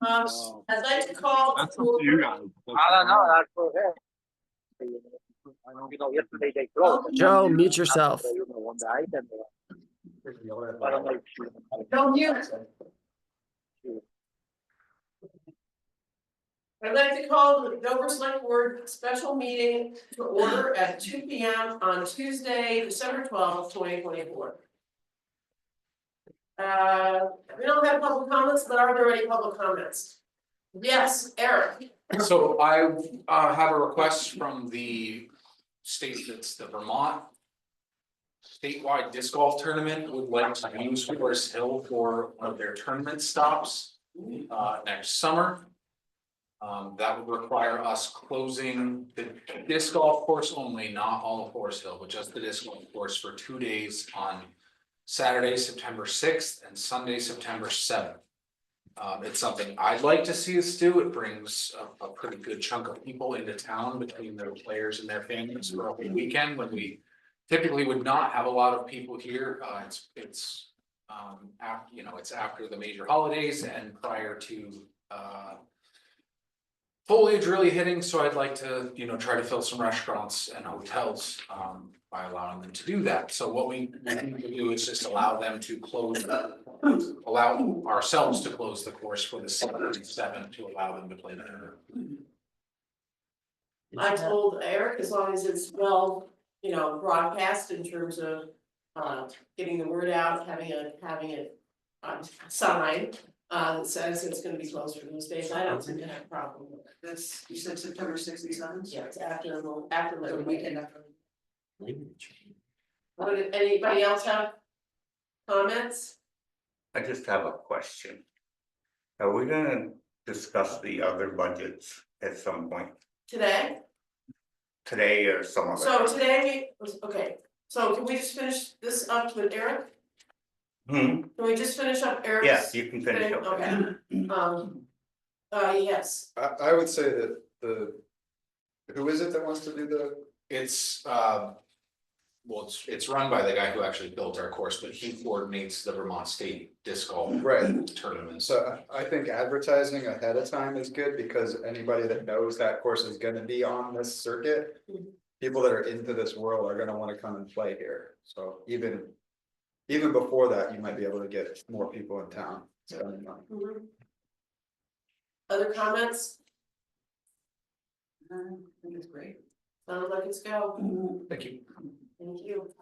I'd like to call. That's up to you guys. I don't know, that's for him. I know, yesterday they closed. Joe, mute yourself. Don't mute. I'd like to call the Dover Select Board special meeting to order at 2 p.m. on Tuesday, December 12th, 2024. We don't have public comments, but are there any public comments? Yes, Eric. So I have a request from the state, that's the Vermont statewide disc golf tournament, would like to use Forest Hill for one of their tournament stops next summer. That would require us closing the disc golf course only, not all of Forest Hill, but just the disc golf course for 2 days on Saturday, September 6th and Sunday, September 7th. It's something I'd like to see us do. It brings a pretty good chunk of people into town between their players and their families for a whole weekend when we typically would not have a lot of people here. It's after, it's after the major holidays and prior to foliage really hitting, so I'd like to, try to fill some restaurants and hotels by allowing them to do that. So what we need to do is just allow them to allow ourselves to close the course for the 7th to allow them to play there. I told Eric, as long as it's well, broadcast in terms of getting the word out, having it sign that says it's gonna be closed for those days. I don't think I have a problem with it. That's, you said September 6th and 7th? Yeah, it's after the weekend after. Did anybody else have comments? I just have a question. Are we gonna discuss the other budgets at some point Today? today or some other? So today, okay, so can we just finish this up with Eric? Can we just finish up Eric's? Yes, you can finish thing? up. Okay. Yes, I would say that who is it that wants to do the? It's it's run by the guy who actually built our course, but he coordinates the Vermont State Disc Golf tournament. So I think advertising ahead of time is good, because anybody that knows that course is gonna be on this circuit. People that are into this world are gonna wanna come and play here, so even before that, you might be able to get more people in town spending money. Other comments? I think it's great. Sounds like it's go. Thank you. Thank you.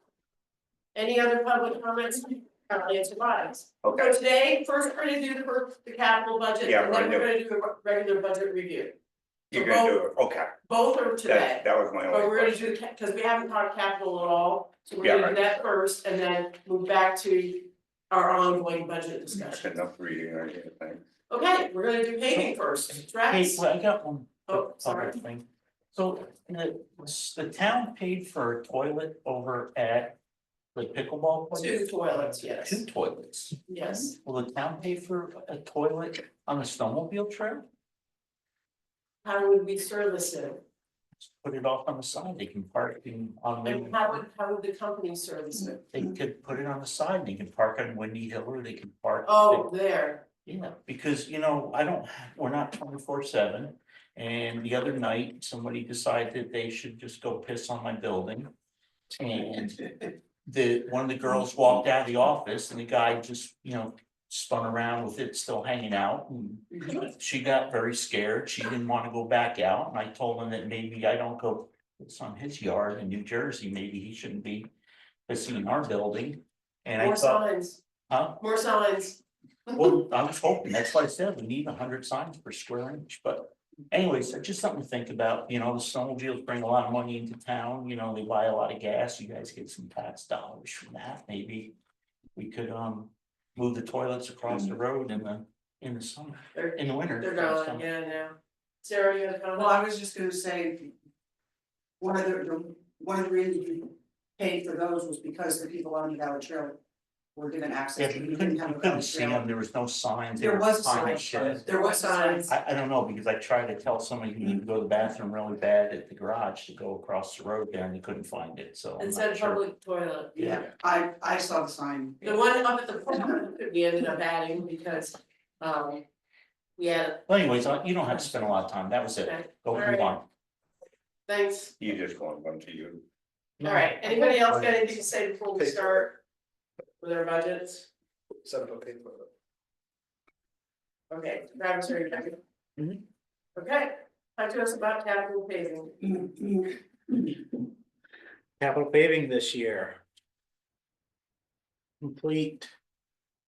Any other public comments? Answer lines. Okay. So today, first we're gonna do the capital budget, Yeah, and then we're we're gonna do a regular budget review. You're gonna do it, okay, Both are today. that was my But only we're gonna question. do, because we haven't talked capital at all, so we're Yeah, gonna do right. that first and then move back to our ongoing budget That's discussion. enough reading or anything. Okay, we're gonna do paving first. Hey, Travis? well, I got one. Oh, sorry. other thing. So the town paid for a toilet over at the pickleball place? 2 toilets, yes. 2 toilets. Yes. Will the town pay for a toilet on the snowmobile trail? How would we service it? Just put it off on the side, they can park on And the, how would the company service it? they could put it on the side, they can park on Windy Hill, or they can park. Oh, there. Yeah, because we're not 24/7. And the other night, somebody decided they should just go piss on my building. And one of the girls walked out of the office and the guy just, spun around with it still hanging out. And she got very scared. She didn't want to go back out. And I told him that maybe I don't go piss on his yard in New Jersey. Maybe he shouldn't be pissing in our building. And More I thought, signs. huh? More signs. Well, I was hoping, that's why I said we need 100 signs per square inch, but anyways, just something to think about, the snowmobiles bring a lot of money into town, they buy a lot of gas, you guys get some tax dollars from that, maybe. We could move the toilets across the road in the summer, in the winter. They're gone, yeah, now. Sarah, you had a comment? Well, I was just gonna say, one of the reasons we paid for those was because the people on the Valley Trail were given access. Yeah, but you couldn't see them, there was no signs. There was behind the signs. shed. There was signs. I don't know, because I tried to tell somebody who needed to go to the bathroom really bad at the garage to go across the road there and they couldn't find it, so. I'm It not said sure. public toilet. Yeah, I saw the sign. The one up at the front, we ended up adding because, Yeah, Well, anyways, you don't have to spend a lot of time, that was it, okay, go Alright. move on. thanks. You just want one to you. Alright, anybody else got anything to say before we start with our budgets? Set up a paper. Okay, Travis, are you ready? Mhm. Okay, talk to us about capital paving. Capital paving this year. Complete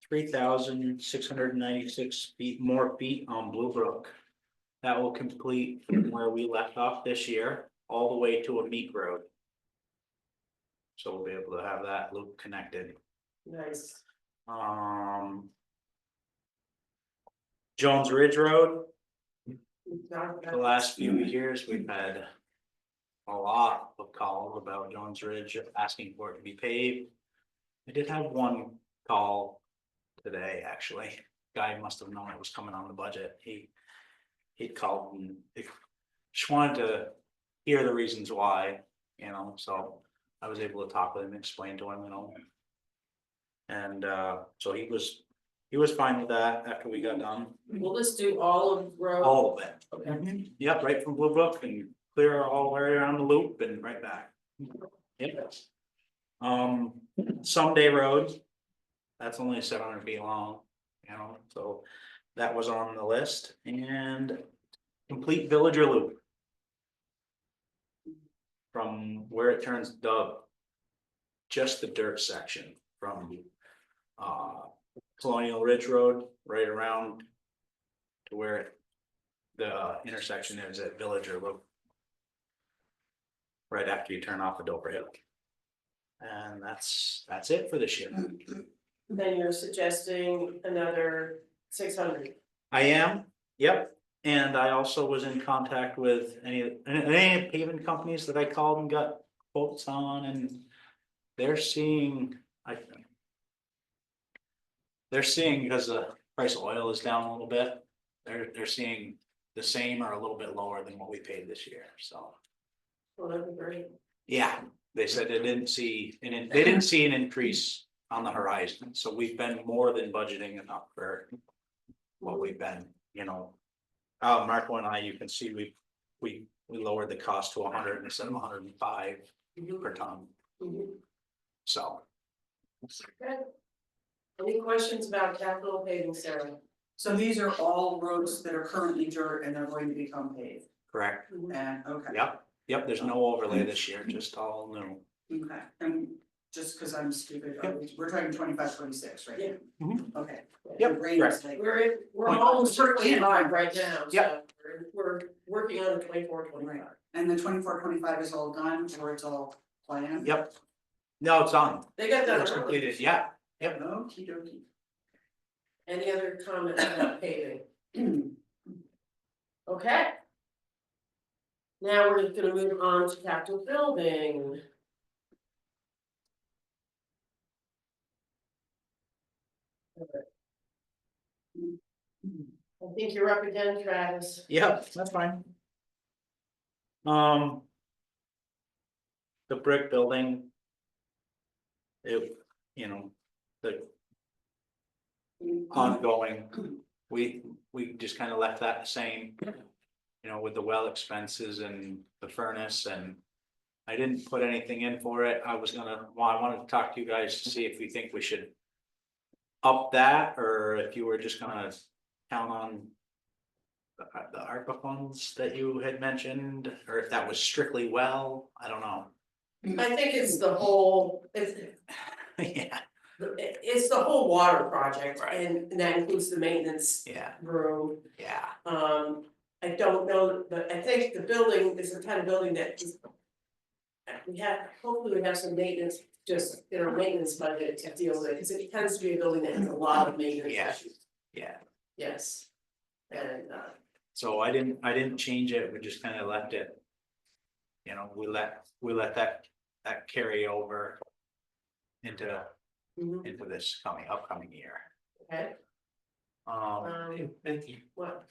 3,696 feet more feet on Blue Brook. That will complete from where we left off this year, all the way to a meat road. So we'll be able to have that loop connected. Nice. Jones Ridge Road, Not the last few years, we've had a lot of calls about Jones Ridge asking for it to be paved. I did have one call today, actually. Guy must have known it was coming on the budget. He'd called and just wanted to hear the reasons why, so I was able to talk with him, explain to him, And so he was fine with that after we got done. Will this do all of road? All of it. Okay. Yep, right from Blue Brook and clear all the way around the loop and right back. Yep. Someday Road, that's only 700 feet long, so that was on the list, and complete Villager Loop. From where it turns Dove, just the dirt section from Colonial Ridge Road, right around to where the intersection is at Villager Loop. Right after you turn off the Dover Hill. And that's it for this year. Then you're suggesting another 600. I am, yep, and I also was in contact with any paving companies that I called and got quotes on, and they're seeing, because the price of oil is down a little bit, they're seeing the same or a little bit lower than what we paid this year, so. Well, that'd be great. Yeah, they said they didn't see an increase on the horizon, so we've been more than budgeting enough for what we've been, Marco and I, you can see we lowered the cost to 100 instead of 105 per ton, so. Okay. Any questions about capital paving, Sarah? So these are all roads that are currently dirt and they're going to become paved, Correct, and, okay. yep, there's no overlay this year, just all new. Okay, and just because I'm stupid, we're talking 25, 26, right? Yeah. Okay. Yep, The brain is like- We're almost certainly live right now, so Yep. we're working on the 24, 25. And the 24, 25 is all done, or it's all planned? Yep, no, it's on, They got that it's early. completed, yeah, yep. Okey dokey. Any other comments about paving? Okay. Now we're just gonna move on to capital building. I think you're up again, Travis. Yep, that's fine. The brick building. It, the ongoing, we just kind of left that the same. With the well expenses and the furnace, and I didn't put anything in for it. I wanted to talk to you guys to see if you think we should up that, or if you were just gonna count on the ARPA funds that you had mentioned, or if that was strictly well, I don't know. I think it's the whole, Yeah, it's the whole water project, Right. and that includes the maintenance yeah, room. yeah, I don't know, but I think the building is the kind of building that is. Hopefully we have some maintenance, just in our maintenance budget to deal with it, because it tends to be a building that has a lot of maintenance Yeah. issues, yeah. yes. And, So I didn't change it, we just kind of left it. We let that carry over into this upcoming year. okay, Vicky, what,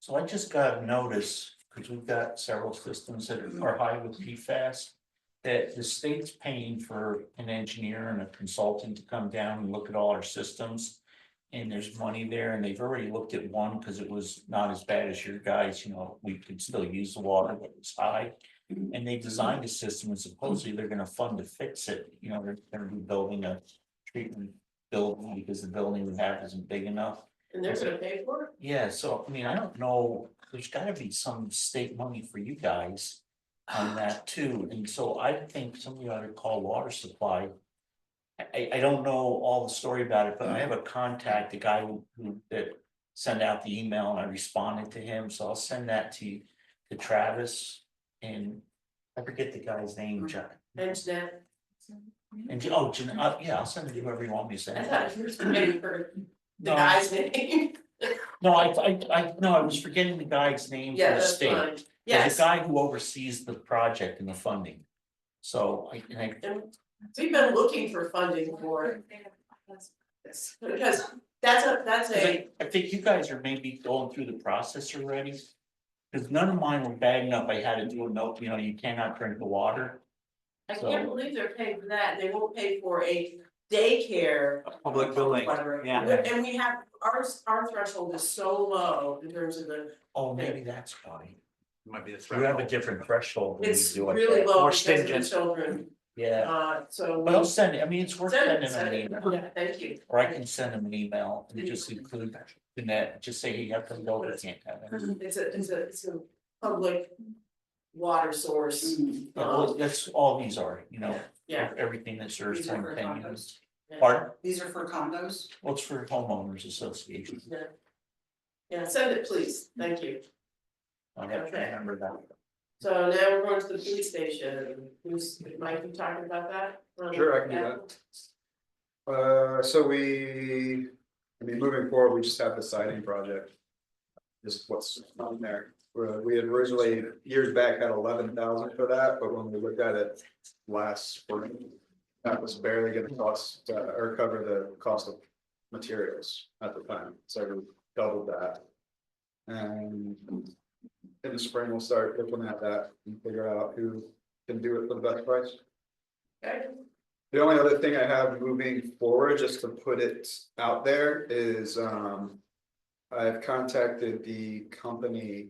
so I just got a notice, because we've got several systems that are high with PFAS. That the state's paying for an engineer and a consultant to come down and look at all our systems. And there's money there, and they've already looked at one, because it was not as bad as your guys, we could still use the water, but it was high. And they designed a system, and supposedly they're gonna fund to fix it, they're gonna be building a treatment building, because the building we have isn't big enough. And they're gonna pay for it? Yeah, so, I don't know, there's gotta be some state money for you guys on that too, and so I think somebody ought to call water supply. I don't know all the story about it, but I have a contact, the guy that sent out the email, and I responded to him, so I'll send that to Travis. And I forget the guy's name, John. And Jeanette, And, yeah, I'll send it to whoever you want me to send I it. thought you were forgetting for the No. guy's name. No, I was forgetting the guy's name for Yeah, the that's state. fine. There's Yes, a guy who oversees the project and the funding. So and we've been looking for funding for this, because that's a, I think you guys are maybe going through the process already. Cause none of mine were bad enough, I had to do a note, you cannot drink the water. I So- can't believe they're paying for that, they won't pay for a daycare. Public building, Whatever. yeah. And we have, our threshold is so low in terms of Oh, maybe that's why. Might be the You threshold. have a different threshold. when you it's do it. really low More because of the stringent. children, Yeah, so. but I'll send it, it's worth Send it, sending them an email. yeah, thank you. Or I can send them an email and just include in that, just say, you have to go, you can't have it. It's a public water source. Yeah, well, that's all these are, Yeah, everything that serves These are for 10 condos. units. Pardon? These are for condos. Well, it's for homeowners association. yeah, send it, please, thank you. I have to Okay. remember that. So now we're going to the police station, who's, Mike, you talking about that? Sure, I can do that. So moving forward, we just have the siding project. Just what's on there. We had originally, years back, had 11,000 for that, but when we looked at it last spring, that was barely gonna cost, or cover the cost of materials at the time, so we doubled that. And in the spring, we'll start looking at that and figure out who can do it for the best price. Okay, The only other thing I have moving forward, just to put it out there, is I've contacted the company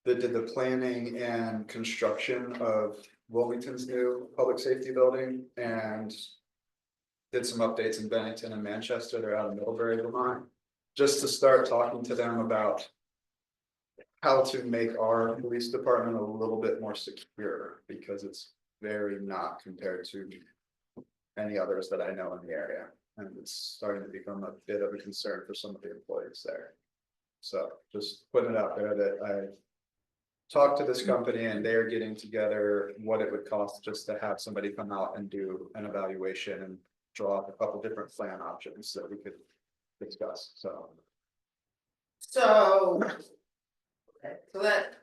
that did the planning and construction of Wilmington's new public safety building and did some updates in Bennington and Manchester. They're out of Middlebury, Vermont, just to start talking to them about how to make our police department a little bit more secure, because it's very not compared to any others that I know in the area. And it's starting to become a bit of a concern for some of the employees there. So just putting it out there that I talked to this company and they're getting together what it would cost just to have somebody come out and do an evaluation and draw up a couple different plan options that we could discuss, so. so. Okay, so that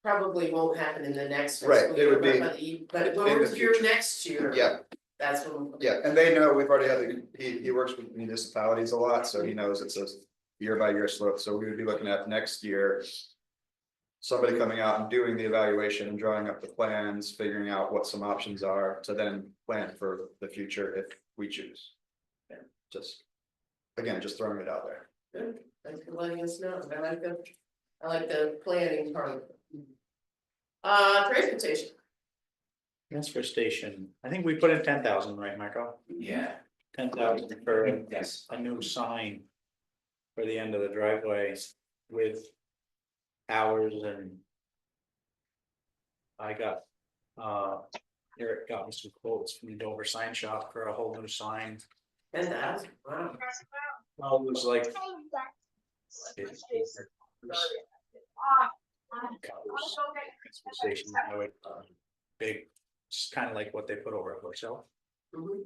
probably won't happen in the next. Right, fiscal it would year, be but when in we're the here future. next year. Yeah, That's when. yeah, and they know we've already had, he works with municipalities a lot, so he knows it's a year by year slope, so we would be looking at next year. Somebody coming out and doing the evaluation and drawing up the plans, figuring out what some options are to then plan for the future if we choose. And just, again, just throwing it out there. Good, thanks for letting us know, I like the planning part of it. Transportation. Transfer station, I think we put in 10,000, right, Michael? Yeah. 10,000 for Yes. a new sign. For the end of the driveway with hours and. I got, Eric got me some quotes from the Dover sign shop for a whole new sign. 10,000, wow. Well, it was like. Station, I would, big, it's kind of like what they put over at Horse. Mhm.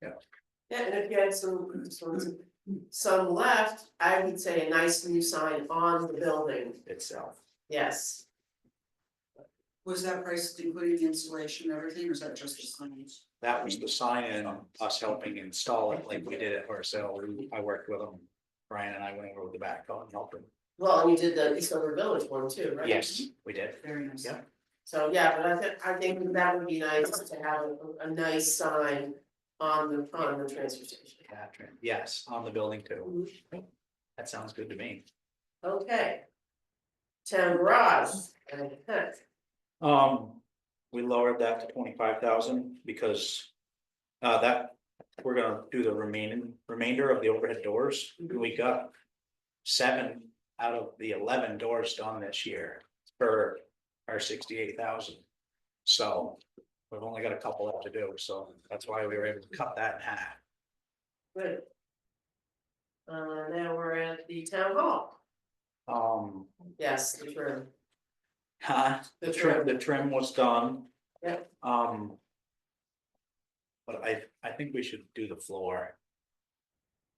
Yeah. Yeah, and if you had some left, I would say a nice new sign on the building, Itself. yes. Was that price including the installation and everything, or is that just the signs? That was the sign and us helping install it like we did at Horse. I worked with them. Brian and I went over with the backhoe and helped him. Well, and you did the East Over Village one too, right? Yes, we did. Very nice. Yeah. So, yeah, but I think that would be nice to have a nice sign on the transfer station. Catherine, yes, on the building too. That sounds good to me. Okay. Town garage, We lowered that to 25,000 because. That, we're gonna do the remainder of the overhead doors. We got 7 out of the 11 doors done this year for our 68,000. So we've only got a couple left to do, so that's why we were able to cut that in half. good. Now we're at the town hall. Yes, the trim. The trim was done. Yep. But I think we should do the floor.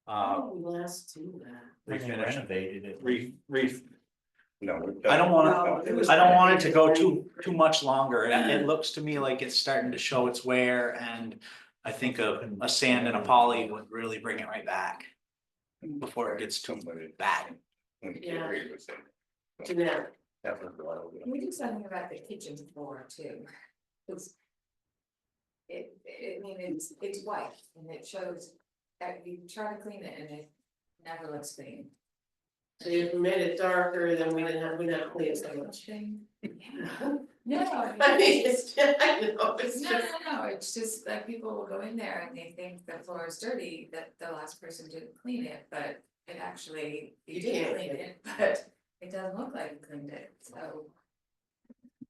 Oh, last do that. Refinish, Renovated it. No. I don't wanna, No, it was I don't want it to go renovated. too much longer. It looks to me like it's starting to show its wear, and I think a sand and a poly would really bring it right back. Before it gets too bad. Yeah. Agree with it. Jeanette, That was the one. Can we do something about the kitchen floor too? Cause. I mean, it's white and it shows that you try to clean it and it never looks clean. so you made it darker, then we didn't have clean so much. No, I I mean, mean, it's, I know, it's no, just, no, it's just that people will go in there and they think the floor is dirty, that the last person didn't clean it, but it actually, you You did can't clean clean it, but it doesn't look like you cleaned it, so.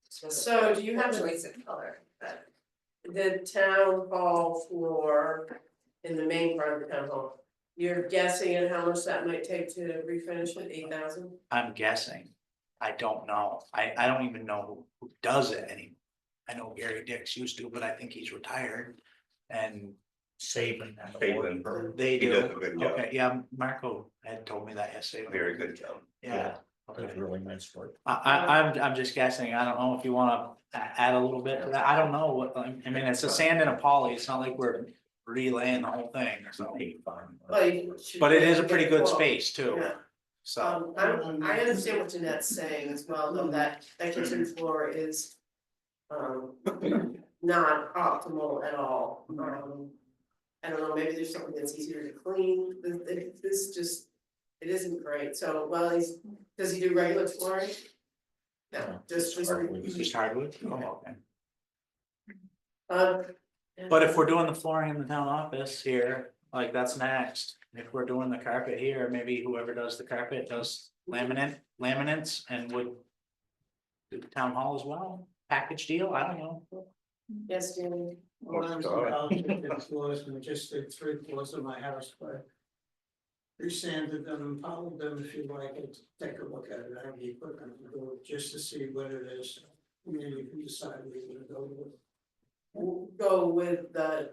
So do you have a- Choice of color, but. the town hall floor in the main part of the town hall. You're guessing at how much that might take to refinish it, 8,000? I'm guessing. I don't know. I don't even know who does it anymore. I know Gary Dix used to, but I think he's retired. And Saving. Saving. they He do. does a good job. Okay, yeah, Marco had told me that yesterday. Very good job. Yeah. That's Okay. really nice work. I'm just guessing. I don't know if you wanna add a little bit to that. I don't know what, I mean, it's a sand and a poly. It's not like we're relaying the whole thing, so. Well, you should But it is a get pretty good quote. space too, Yeah. so. I understand what Jeanette's saying as well, though, that kitchen floor is not optimal at all. I don't know, maybe there's something that's easier to clean, this just, it isn't great, so, well, does he do regular flooring? No, just. Just hardwood? Oh, okay. Um. But if we're doing the flooring in the town office here, like that's next. If we're doing the carpet here, maybe whoever does the carpet does laminates and would. Do the town hall as well, package deal, I don't know. Yes, Danny. Well, I was about to get the floors and just did 3 floors of my house, but. Resanded them and polished them if you like, and take a look at it, I have the equipment to do it, just to see what it is. And then you can decide where you're gonna go with it. We'll go with the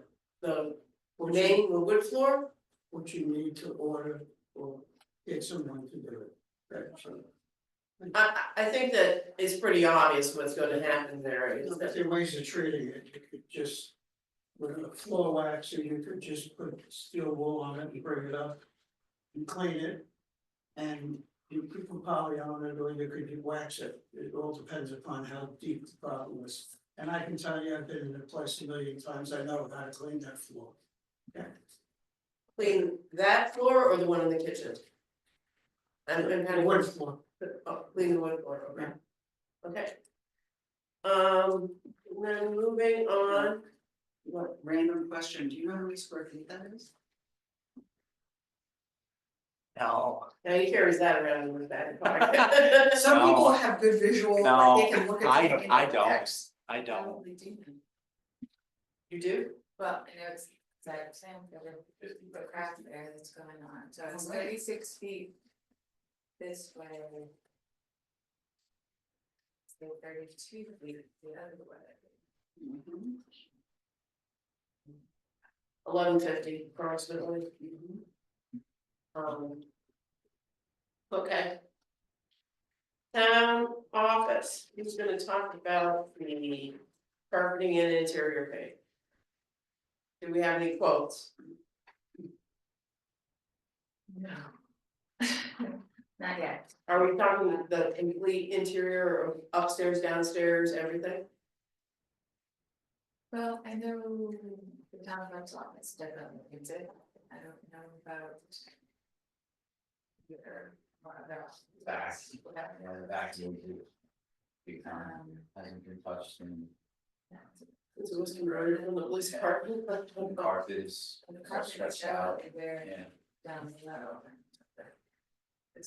main, the wood floor. What you need to order or get someone to do it. Right, so. I think that it's pretty obvious what's gonna happen there, is that There are ways of treating it, you could just. With a floor wax, or you could just put steel wool on it and bring it up. And clean it. And you put poly on it, or you could wax it, it all depends upon how deep the problem is. And I can tell you, I've been in the place a million times, I know how to clean that floor. Okay, clean that floor or the one in the kitchen? And kind the of. wood floor. Clean the wood floor, okay. Okay. Then moving on, What, random question, do you know how many square feet that is? No, now he carries that around in his back pocket. Some No. people have good visual, No, like they can look at. I something don't. X. I don't. Probably do. You do? Well, I know it's, I'm saying, the craft there that's going on, so it's Okay. 36 feet. This way. So 32 feet the other way. Mhm. 1150 approximately. Okay. Town office, who's gonna talk about the carpeting and interior paint? Do we have any quotes? No. Not yet. Are we talking the complete interior of upstairs, downstairs, everything? Well, I know The town clerk's office definitely needs it, I don't know about. Your, or other. Back. Whatever. Yeah, the back will do. Become, hasn't been touched in It was converted from the police department. carpets, And the carpet is stretched out out, there yeah. down below.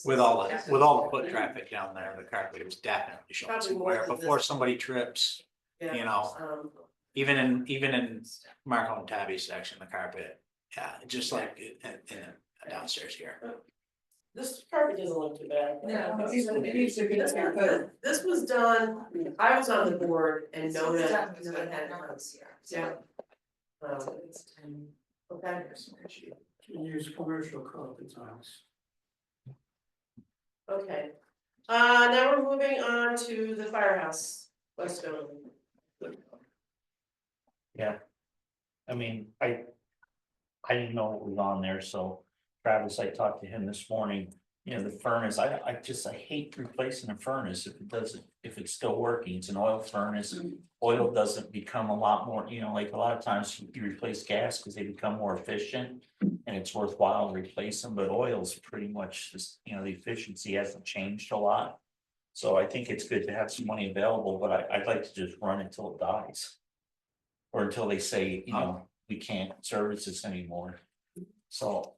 With all the foot traffic down there, the carpet was definitely showing Probably some more wear than before this. somebody trips. Yeah, You know. Even in Marco and Tabby's section, the carpet, yeah, just like in downstairs here. This carpet doesn't look too bad. No. This was done, I was on the board and Nona It's had done with had. numbers here. Yeah. So it's 10. Okay. You use commercial carpet tiles. Okay, now we're moving on to the firehouse, Weststone. Yeah. I mean, I didn't know it was on there, so Travis, I talked to him this morning, you know, the furnace, I hate replacing a furnace if it doesn't, if it's still working, it's an oil furnace. Oil doesn't become a lot more, you know, like a lot of times you replace gas because they become more efficient. And it's worthwhile to replace them, but oil's pretty much just, you know, the efficiency hasn't changed a lot. So I think it's good to have some money available, but I'd like to just run until it dies. Or until they say, you know, we can't service this anymore. So,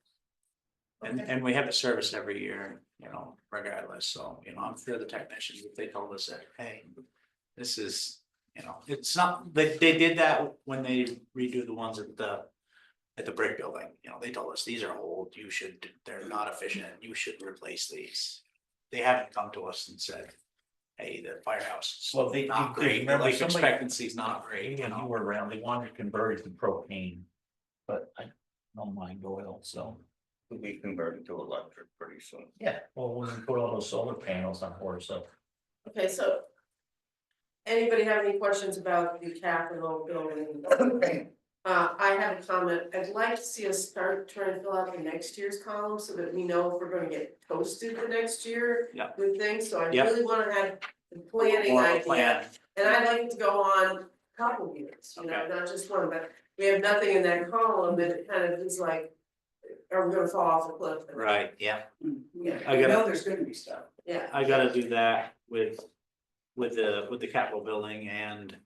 And we have a service every year, you know, regardless, so, you know, I'm sure the technicians, if they told us that, hey, this is, you know, it's not, they did that when they redo the ones at the brick building, you know, they told us, these are old, they're not efficient, you should replace these. They haven't come to us and said, hey, the firehouse Well, is not great, remember life somebody- expectancy is not great, you when you know. were around, they wanted to convert it to propane. But I don't mind oil, so, Will be converted to electric pretty soon. yeah, well, when we put all those solar panels on board, so. Okay, so. Anybody have any questions about the capital building? I have a comment, I'd like to see us start trying to fill out the next year's column so that we know if we're gonna get toasted the next year. Yeah. With things, so I Yeah. really wanna have the planning More of a idea, plan. and I'd like it to go on a couple years, you know, Okay. not just one, but. We have nothing in that column, and it kind of is like, are we gonna fall off the cliff? Right, yeah, Yeah, I gotta- know there's gonna be stuff. yeah, I gotta do that with the capital building and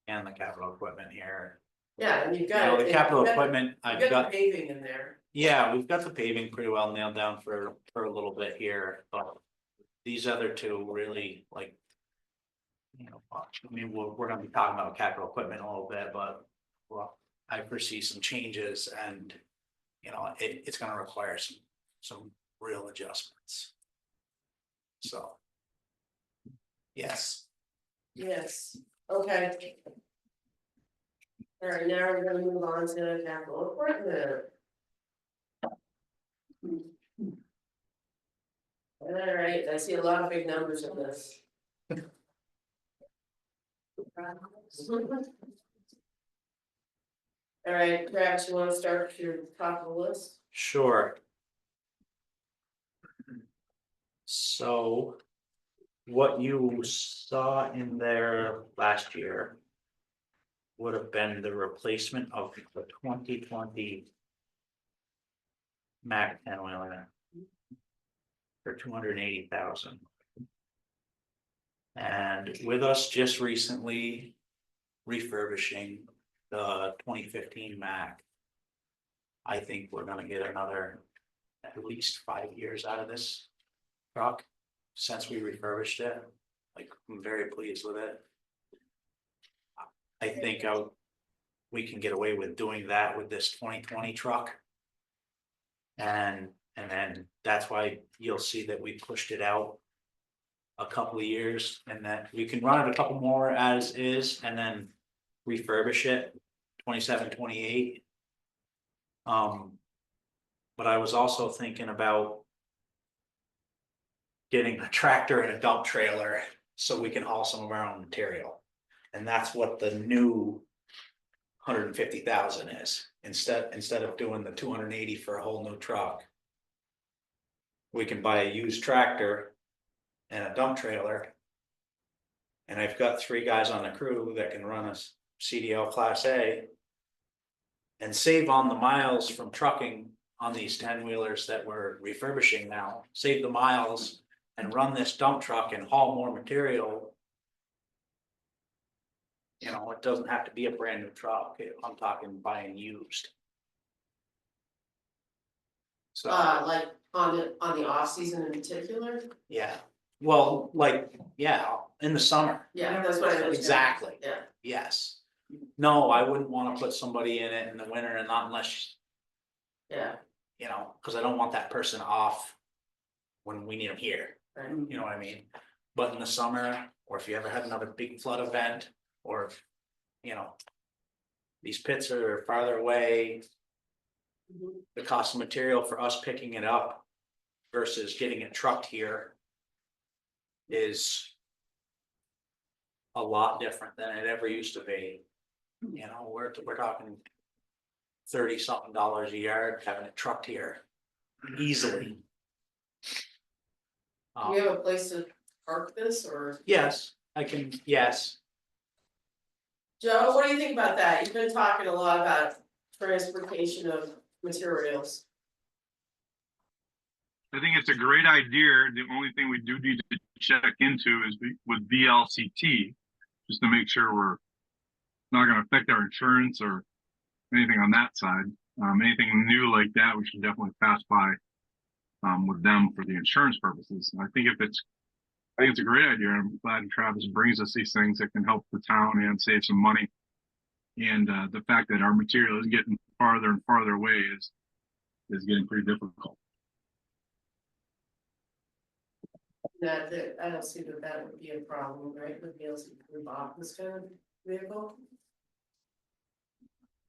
the capital equipment here. yeah, and you've You got. know, it- the capital you've got- equipment, I've You've got got, the paving in there. yeah, we've got the paving pretty well nailed down for a little bit here, but these other two really like. You know, I mean, we're gonna be talking about capital equipment a little bit, but, well, I foresee some changes and. You know, it's gonna require some real adjustments. So. Yes, Yes, okay. All right, now we're gonna move on to capital equipment. All right, I see a lot of big numbers in this. All right, Travis, you wanna start with your top of the list? sure. So. What you saw in there last year. Would have been the replacement of the 2020. Mac 10 wheeler. For 280,000. And with us just recently. Refurbishing the 2015 Mac. I think we're gonna get another at least 5 years out of this truck since we refurbished it. Like, I'm very pleased with it. I think we can get away with doing that with this 2020 truck. And then that's why you'll see that we pushed it out a couple of years and that we can run it a couple more as is and then refurbish it 27, 28. But I was also thinking about getting a tractor and a dump trailer so we can haul some of our own material. And that's what the new 150,000 is, instead of doing the 280 for a whole new truck. We can buy a used tractor and a dump trailer. And I've got 3 guys on the crew that can run us CDL Class A. And save on the miles from trucking on these 10-wheelers that we're refurbishing now, save the miles and run this dump truck and haul more material. You know, it doesn't have to be a brand new truck, I'm talking buying used. So, Like on the off season in particular? yeah, well, like, yeah, in the summer, Yeah, that's what I meant. exactly, Yeah, yes. No, I wouldn't wanna put somebody in it in the winter and not unless, yeah, you know, cause I don't want that person off when we need them here, right. you know what I mean? But in the summer, or if you ever have another big flood event, or, you know, these pits are farther away, Mhm. the cost of material for us picking it up versus getting it trucked here is a lot different than it ever used to be. You know, we're talking $30-something a yard having it trucked here easily. Do we have a place to park this, or? Yes, I can, yes, Joe, what do you think about that? You've been talking a lot about transportation of materials. I think it's a great idea. The only thing we do need to check into is with VLCT, just to make sure we're not going to affect our insurance or anything on that side. Anything new like that, we should definitely pass by with them for the insurance purposes. And I think it's a great idea. I'm glad Travis brings us these things that can help the town and save some money. And the fact that our material is getting farther and farther away is getting pretty difficult. That I don't see that would be a problem, right, with deals we bought this kind of vehicle?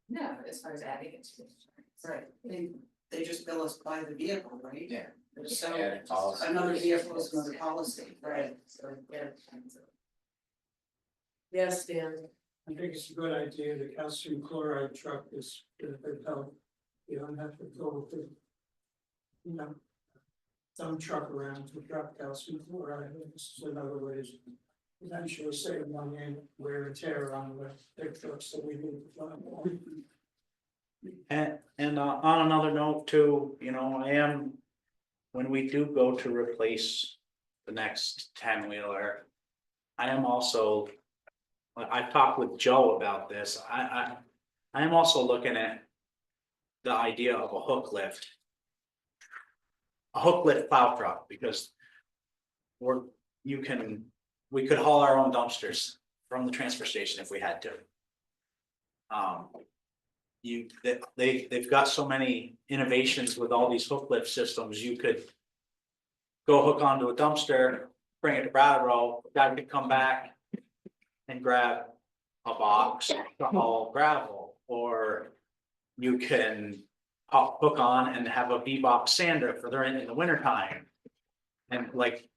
No, as far as adding it to. Right. They just bill us by the vehicle, right? Yeah. So Yeah, policy. another vehicle is another policy, right? So, yeah. Yes, Dan. I think it's a good idea, the calcium chloride truck is gonna help. You don't have to go with the, you know, dump truck around to drop calcium chloride, this is another way to eventually save money and wear and tear on the big trucks that we need to fly more. and on another note too, you know, when we do go to replace the next 10-wheeler, I am also, I've talked with Joe about this, I am also looking at the idea of a hook lift. A hook lift plow truck, because we could haul our own dumpsters from the transfer station if we had to. They've got so many innovations with all these hook lift systems, you could go hook onto a dumpster, bring it to Brattleboro, guy could come back and grab a box to haul gravel, or you can hook on and have a V-box sander for in the winter time. And like,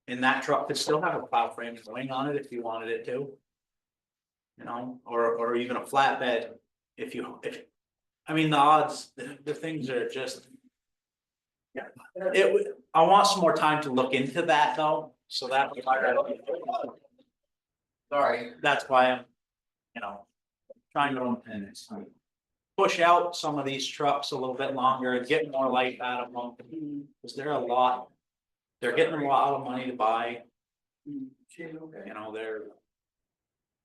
in that truck could still have a plow frame going on it if you wanted it to. You know, or even a flatbed, I mean, the odds, the things are just. Yeah, I want some more time to look into that though, so that. Sorry. That's why I'm, you know, trying to And it's fine. push out some of these trucks a little bit longer and get more life out of them. Cause they're getting a lot of money to buy. You know,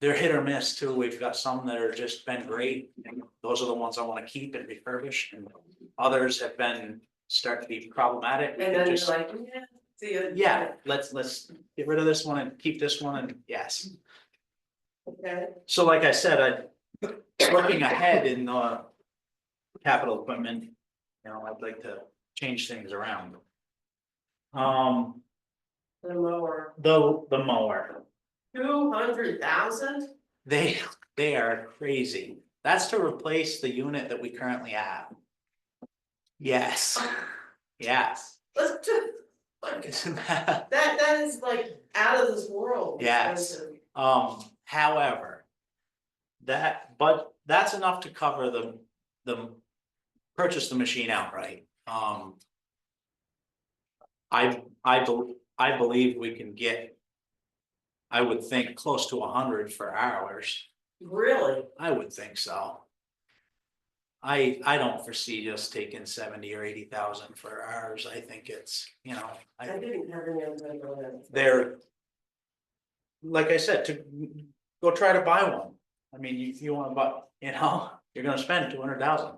they're hit or miss too. We've got some that are just been great. And those are the ones I wanna keep and refurbish, and others have been starting to be problematic. We And could then you're just- like, yeah, see you. Yeah, let's get rid of this one and keep this one, and yes. Okay, So like I said, looking ahead in the capital equipment, you know, I'd like to change things around. the mower, The mower, 200,000? they are crazy. That's to replace the unit that we currently have. Yes, yes. Let's just, like, Isn't that? that is like out of this world. Yes. expensive. However, but that's enough to cover the purchase the machine outright. I believe we can get, I would think close to 100 for hours. Really? I would think so. I don't foresee us taking 70 or 80,000 for ours, I think it's, you know, I didn't have any other than they're. Like I said, to go try to buy one, I mean, you wanna buy, you know, you're gonna spend 200,000,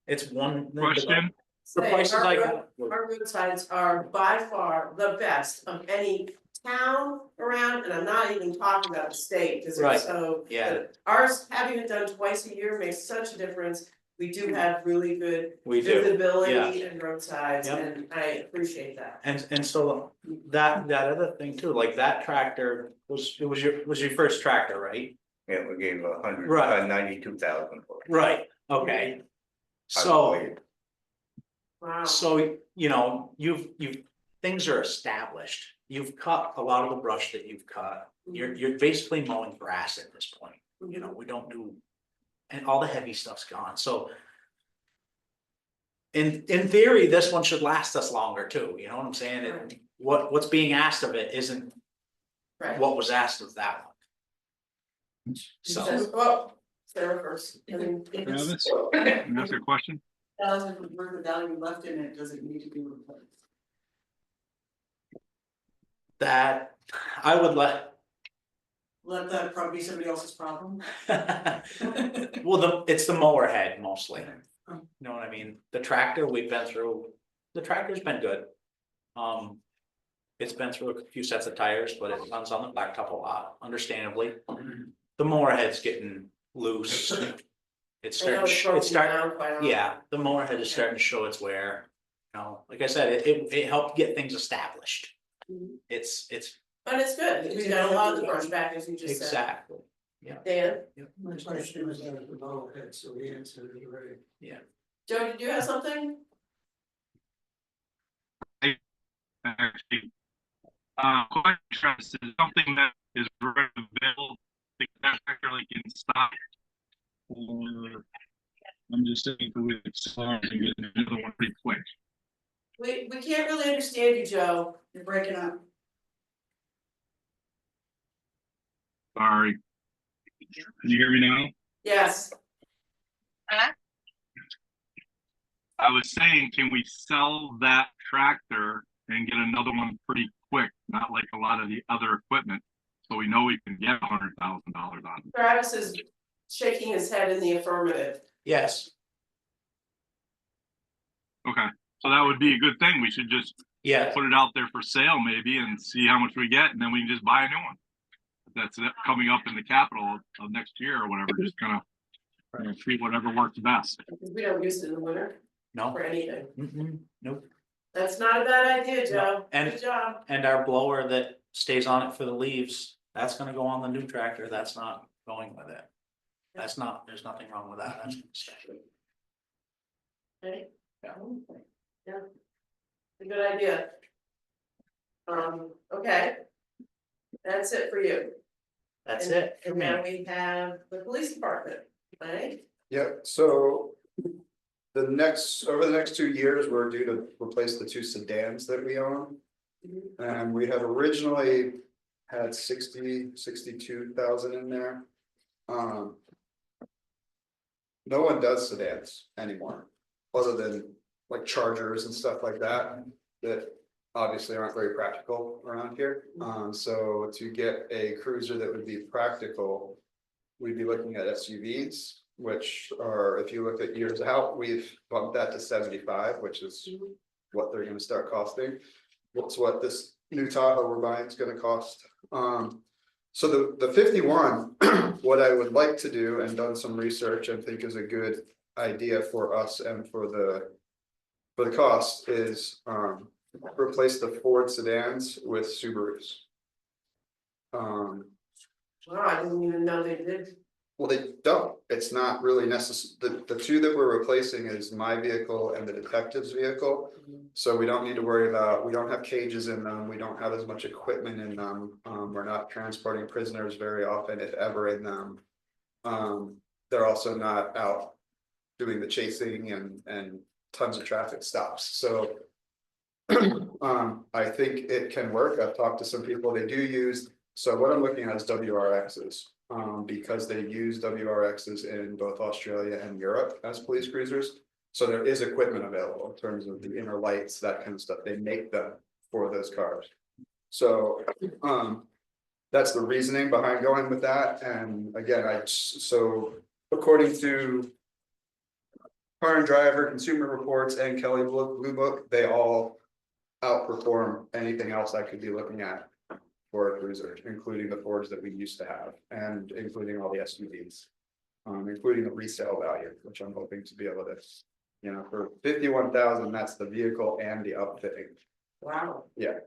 it's one. Question, The prices I got. Our roadsides are by far the best of any town around, and I'm not even talking about the state, because Right, it's so. yeah. good. Ours, having it done twice a year makes such a difference, we do have really good We do, visibility and roadsides, Yep. and I appreciate that. and so that other thing too, like that tractor was your first tractor, right? Yeah, we gave Right. 92,000 for it. Right, okay. I So. believe. Wow. So, you know, you've, things are established, you've cut a lot of the brush that you've cut, you're basically mowing grass at this point, you know, we don't do. And all the heavy stuff's gone, so. In theory, this one should last us longer too, you know what I'm saying, Right. what's being asked of it isn't Right. what was asked of that one. So, Well, Sarah first, I mean. Travis, can I ask a question? Where the value left in it, does it need to be replaced? that, I would let. Let that probably be somebody else's problem. Well, it's the mower head mostly, you know what I mean, the tractor we've been through, the tractor's been good. It's been through a few sets of tires, but it runs on the blacktop a lot, understandably. The mower head's getting loose. It's I know starting, it's broken down quite often. yeah, the mower head is starting to show its wear. You know, like I said, it helped get things established. Mhm. It's But it's good, because you got a lot of the brush back, as you just said. exactly, Dan, My question was out of the ball head, so we answered it already. Joe, did you have something? Actually, question, Travis, is something that is ready to build, like that tractor like in stock? Or I'm just saying that we and get another one pretty quick. We can't really understand you, Joe. You're breaking up. Sorry. Can you hear me now? Yes, I was saying, can we sell that tractor and get another one pretty quick, not like a lot of the other equipment? So we know we can get $100,000 on it. Travis is shaking his head in the affirmative. yes, Okay, so that would be a good thing. We should just yeah, put it out there for sale maybe and see how much we get, and then we can just buy a new one. That's coming up in the capital of next year or whatever, just kind of see whatever works best. Because we don't use it in the winter no, for anything. nope. That's not a bad idea, Joe. And- Good job. And our blower that stays on it for the leaves, that's gonna go on the new tractor, that's not going with it. That's not, there's nothing wrong with that, that's. Okay. Yeah. Yeah. A good idea. Okay. That's it for you. That's And- it for And me. now we have the police department, right? Yep, so. Over the next 2 years, we're due to replace the 2 sedans that we own. And we had originally had 62,000 in there. No one does sedans anymore, other than like Chargers and stuff like that, that obviously aren't very practical around here. So to get a cruiser that would be practical, we'd be looking at SUVs, which are, if you look at years out, we've bumped that to 75, which is what they're gonna start costing. What's what this new Tahoe we're buying is gonna cost. So the 51, what I would like to do and done some research and think is a good idea for us and for the cost is replace the Ford sedans with Subarus. Wow, I didn't even know they did. Well, they don't, it's not really necessary, the 2 that we're replacing is my vehicle and the detective's vehicle. So we don't need to worry about, we don't have cages in them, we don't have as much equipment in them, we're not transporting prisoners very often, if ever, in them. They're also not out doing the chasing and tons of traffic stops, so. I think it can work, I've talked to some people, they do use, so what I'm looking at is WRXs. because they use WRXs in both Australia and Europe as police cruisers. So there is equipment available in terms of the inner lights, that kind of stuff. They make them for those cars. So, that's the reasoning behind going with that. And again, so according to Car and Driver, Consumer Reports, and Kelly Blue Book, they all outperform anything else I could be looking at for a cruiser, including the Fords that we used to have, and including all the SUVs. Including the resale value, which I'm hoping to be able to, for 51,000, that's the vehicle and the upfitting. Wow. Yeah.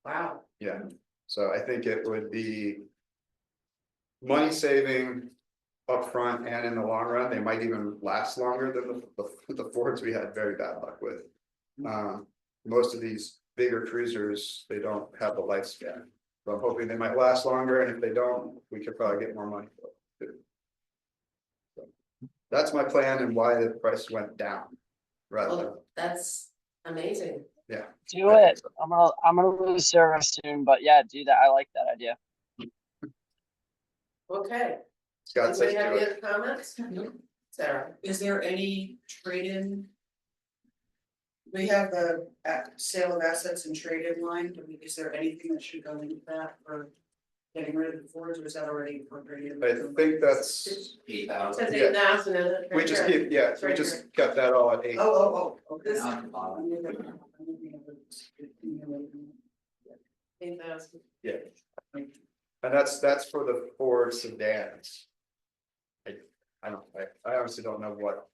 Wow. Yeah, so I think it would be money saving upfront and in the long run. They might even last longer than the Fords we had very bad luck with. Most of these bigger cruisers, they don't have the lifespan. So I'm hoping they might last longer, and if they don't, we could probably get more money for it too. So that's my plan and why the price went down. Rather than, Well, that's amazing. yeah. Do I think it. so. I'm gonna lose service soon, but yeah, do that. I like that idea. Okay. Scott says Anybody have do any it. other comments? Sarah? Is there any trade-in? We have the sale of assets and trade-in line, is there anything that should go into that for getting rid of the Fords, or is that already incorporated? I think that's, 8,000. Says Yeah. 8,000 in it. we just Right keep, yeah, It's we right just here. kept that all at 8. Okay. This- Down at the bottom. 8,000. Yeah. And that's for the Ford sedans. I honestly don't know what,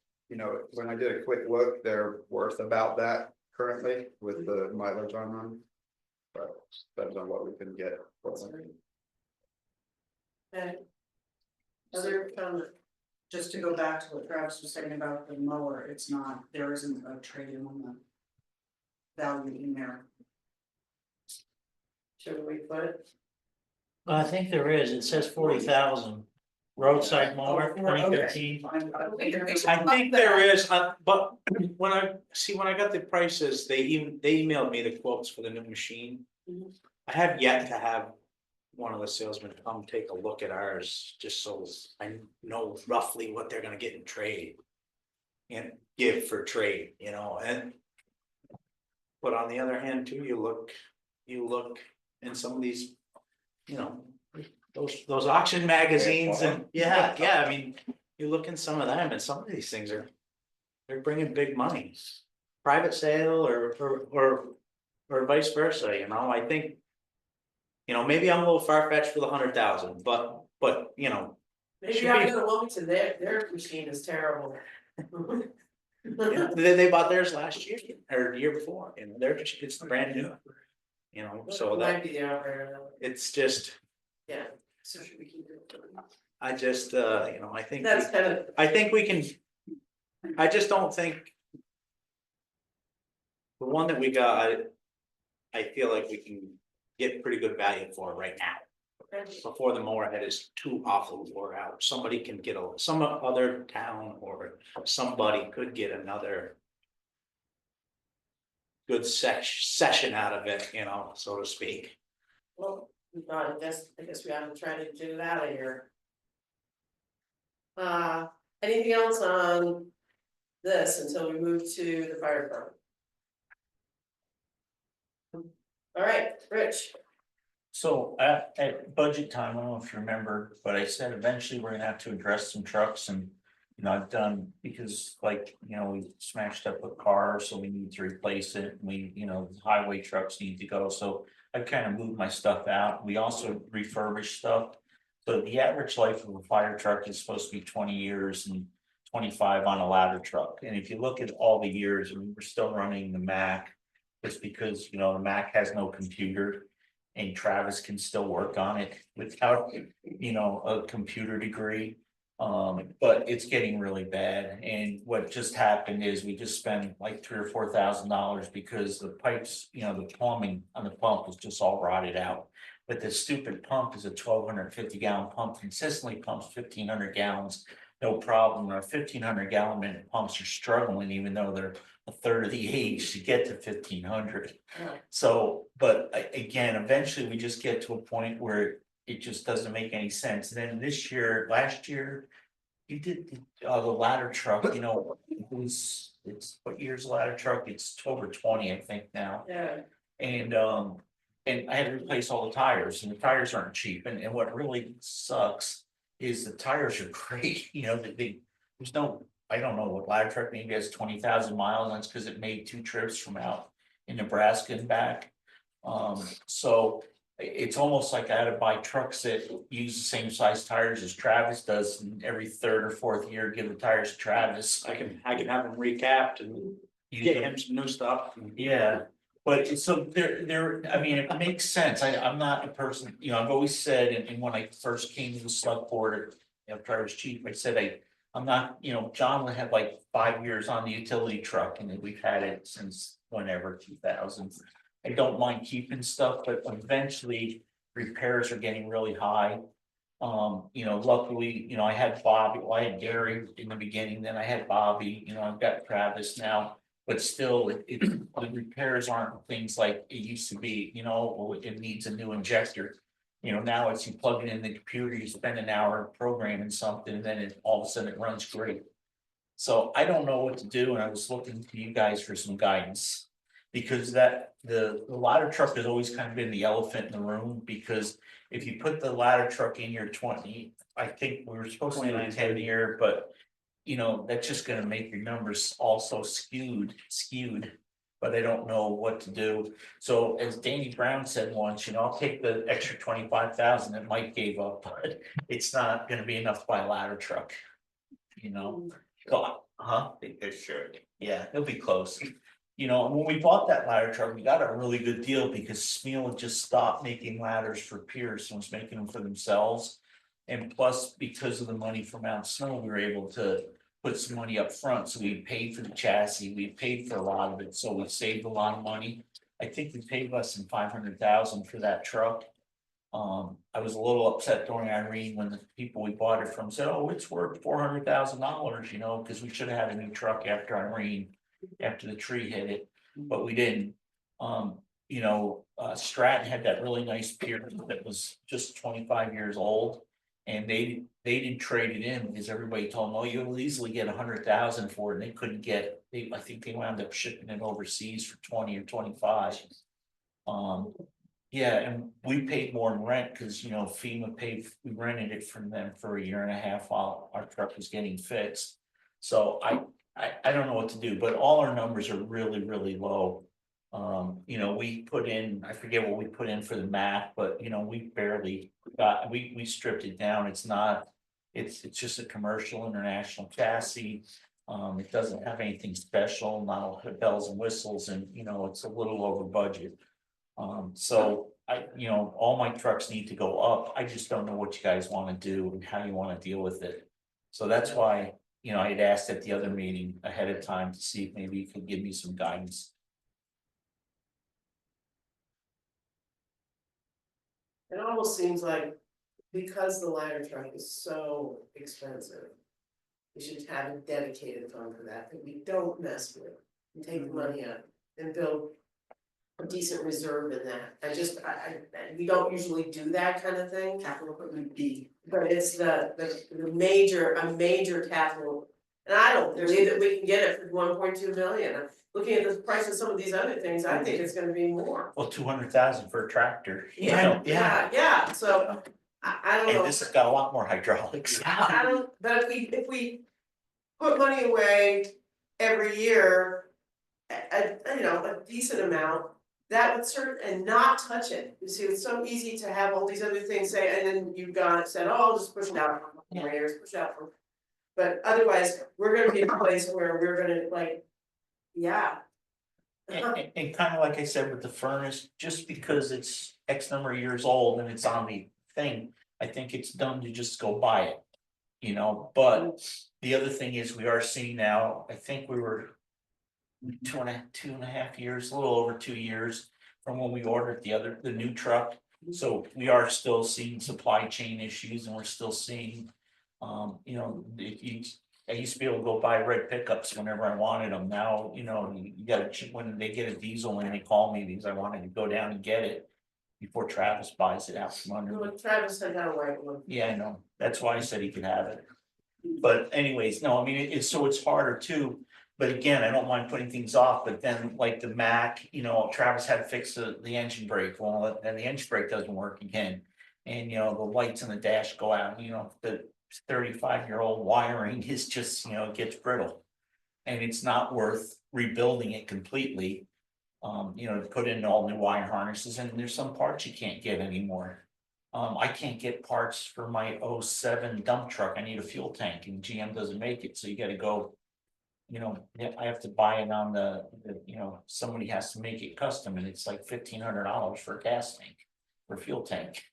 when I did a quick look, they're worth about that currently with the mileage on them. But depends on what we can get. for them. Okay. Other comment? Just to go back to what Travis was saying about the mower, it's not, there isn't a trade-in on the value in there. Should we put it? I think there is, it says 40,000, roadside mower, Oh, okay. 2015. Fine. I think there is, but when I got the prices, they emailed me the quotes for the new machine. Mhm. I have yet to have one of the salesmen come take a look at ours, just so I know roughly what they're gonna get in trade. And give for trade, and. But on the other hand, too, you look in some of these, those auction magazines and, yeah, I mean, you look in some of them and some of these things they're bringing big money. Private sale or vice versa, I think. Maybe I'm a little far fetched for the 100,000, but. Maybe Should I'm be- gonna look to their machine is terrible. They bought theirs last year or the year before, it's brand new. So It that, might be the operator though. it's just, Yeah, so should we keep it? I just, I think. That's kind of, I think we can, I just don't think. The one that we got, I feel like we can get pretty good value for right now. Before the mower head is too awful wore out, somebody can get some other town or somebody could get another. Good session out of it, so to speak. well, I guess we ought to try to get it out of here. Anything else on this until we move to the fire department? All right, Rich. So at budget time, I don't know if you remember, but I said eventually we're gonna have to address some trucks and. I've done, because we smashed up a car, so we need to replace it, highway trucks need to go, so. I kind of moved my stuff out, we also refurbished stuff. So the average life of a fire truck is supposed to be 20 years and 25 on a ladder truck, and if you look at all the years, we're still running the Mac. Just because, the Mac has no computer. And Travis can still work on it without, a computer degree. But it's getting really bad, and what just happened is we just spent like $3,000 or $4,000 because the pipes, the plumbing on the pump was just all rotted out. But the stupid pump is a 1,250 gallon pump, consistently pumps 1,500 gallons, no problem. Our 1,500 gallon minute pumps are struggling, even though they're a third of the age to get to 1,500. So, but again, eventually we just get to a point where it just doesn't make any sense. And then this year, last year, you did the ladder truck, you know, it's, what year's the ladder truck? It's 12 or 20, I think now. Yeah. And I had to replace all the tires, and the tires aren't cheap, and what really sucks is the tires are great, you know, there's no, I don't know what ladder truck maybe has 20,000 miles, and that's because it made 2 trips from out in Nebraska and back. So it's almost like I had to buy trucks that use the same size tires as Travis does, and every 3rd or 4th year, give the tires to Travis. I can have him recapped and get him some new stuff. Yeah, but so I mean, it makes sense. I'm not a person, you know, I've always said, and when I first came to the select board, after I was chief, I said, I'm not, you know, John had like 5 years on the utility truck, and we've had it since whenever, 2000. I don't mind keeping stuff, but eventually repairs are getting really high. You know, luckily, you know, I had Bobby, well, I had Gary in the beginning, then I had Bobby, you know, I've got Travis now. But still, the repairs aren't things like it used to be, you know, it needs a new injector. You know, now it's you plug it in the computer, you spend an hour programming something, and then all of a sudden it runs great. So I don't know what to do, and I was looking to you guys for some guidance. Because the ladder truck has always kind of been the elephant in the room, because if you put the ladder truck in your 20, I think we were supposed to do a 10-year, but. You know, that's just gonna make your numbers also skewed, but I don't know what to do. So as Danny Brown said once, you know, I'll take the extra 25,000 that Mike gave up, but it's not gonna be enough to buy a ladder truck. You know, so, It should. yeah, it'll be close. You know, and when we bought that ladder truck, we got a really good deal because Smeal had just stopped making ladders for Pierce and was making them for themselves. And plus, because of the money from Mount Snow, we were able to put some money up front, so we paid for the chassis, we paid for a lot of it, so we saved a lot of money. I think we paid less than 500,000 for that truck. I was a little upset during Irene when the people we bought it from said, oh, it's worth $400,000, you know, because we should have had a new truck after Irene, after the tree hit it, but we didn't. You know, Stratton had that really nice Pierce that was just 25 years old. And they didn't trade it in because everybody told them, oh, you'll easily get 100,000 for it, and they couldn't get, I think they wound up shipping it overseas for 20 or 25. Yeah, and we paid more in rent because, you know, FEMA paid, we rented it from them for 1.5 years while our truck was getting fixed. So I don't know what to do, but all our numbers are really, really low. You know, we put in, I forget what we put in for the math, but you know, we barely got, we stripped it down. It's not, it's just a commercial international chassis. It doesn't have anything special, not bells and whistles, and you know, it's a little over budget. So you know, all my trucks need to go up. I just don't know what you guys want to do and how you want to deal with it. So that's why, you know, I had asked at the other meeting ahead of time to see if maybe you could give me some guidance. It almost seems like because the ladder truck is so expensive, we should have a dedicated fund for that we don't mess with and take the money out and build a decent reserve in that. We don't usually do that kind of thing. Capital equipment B. But it's a major capital, and I don't believe that we can get it for 1.2 million. Looking at the price of some of these other things, I think it's gonna be more. Well, 200,000 for a tractor. Yeah, so I don't know. And this has got a lot more hydraulics. I don't, but if we put money away every year, you know, a decent amount, that would and not touch it. You see, it's so easy to have all these other things say, and then you've gone and said, oh, I'll just push it out for 4 years, push it out for. But otherwise, we're gonna be in a place where we're gonna like, yeah. And kind of like I said with the furnace, just because it's X number of years old and it's on the thing, I think it's dumb to just go buy it. You know, but the other thing is we are seeing now, I think we were 2.5 years, a little over 2 years from when we ordered the new truck. So we are still seeing supply chain issues, and we're still seeing, you know, I used to be able to go buy red pickups whenever I wanted them. Now, you know, you gotta, when they get a diesel and they call me because I wanted to go down and get it. before Travis buys it out from under me. Well, Travis had that white one. Yeah, I know, that's why I said he could have it. But anyways, no, I mean, it's, so it's harder too, but again, I don't mind putting things off, but then like the Mac, you know, Travis had to fix the engine brake, well, then the engine brake doesn't work again. And you know, the lights in the dash go out, you know, the 35-year-old wiring is just, you know, it gets brittle. And it's not worth rebuilding it completely. You know, to put in all new wire harnesses, and there's some parts you can't get anymore. I can't get parts for my 07 dump truck, I need a fuel tank and GM doesn't make it, so you gotta go. You know, I have to buy it on you know, somebody has to make it custom and it's like $1,500 for a gas tank, or fuel tank.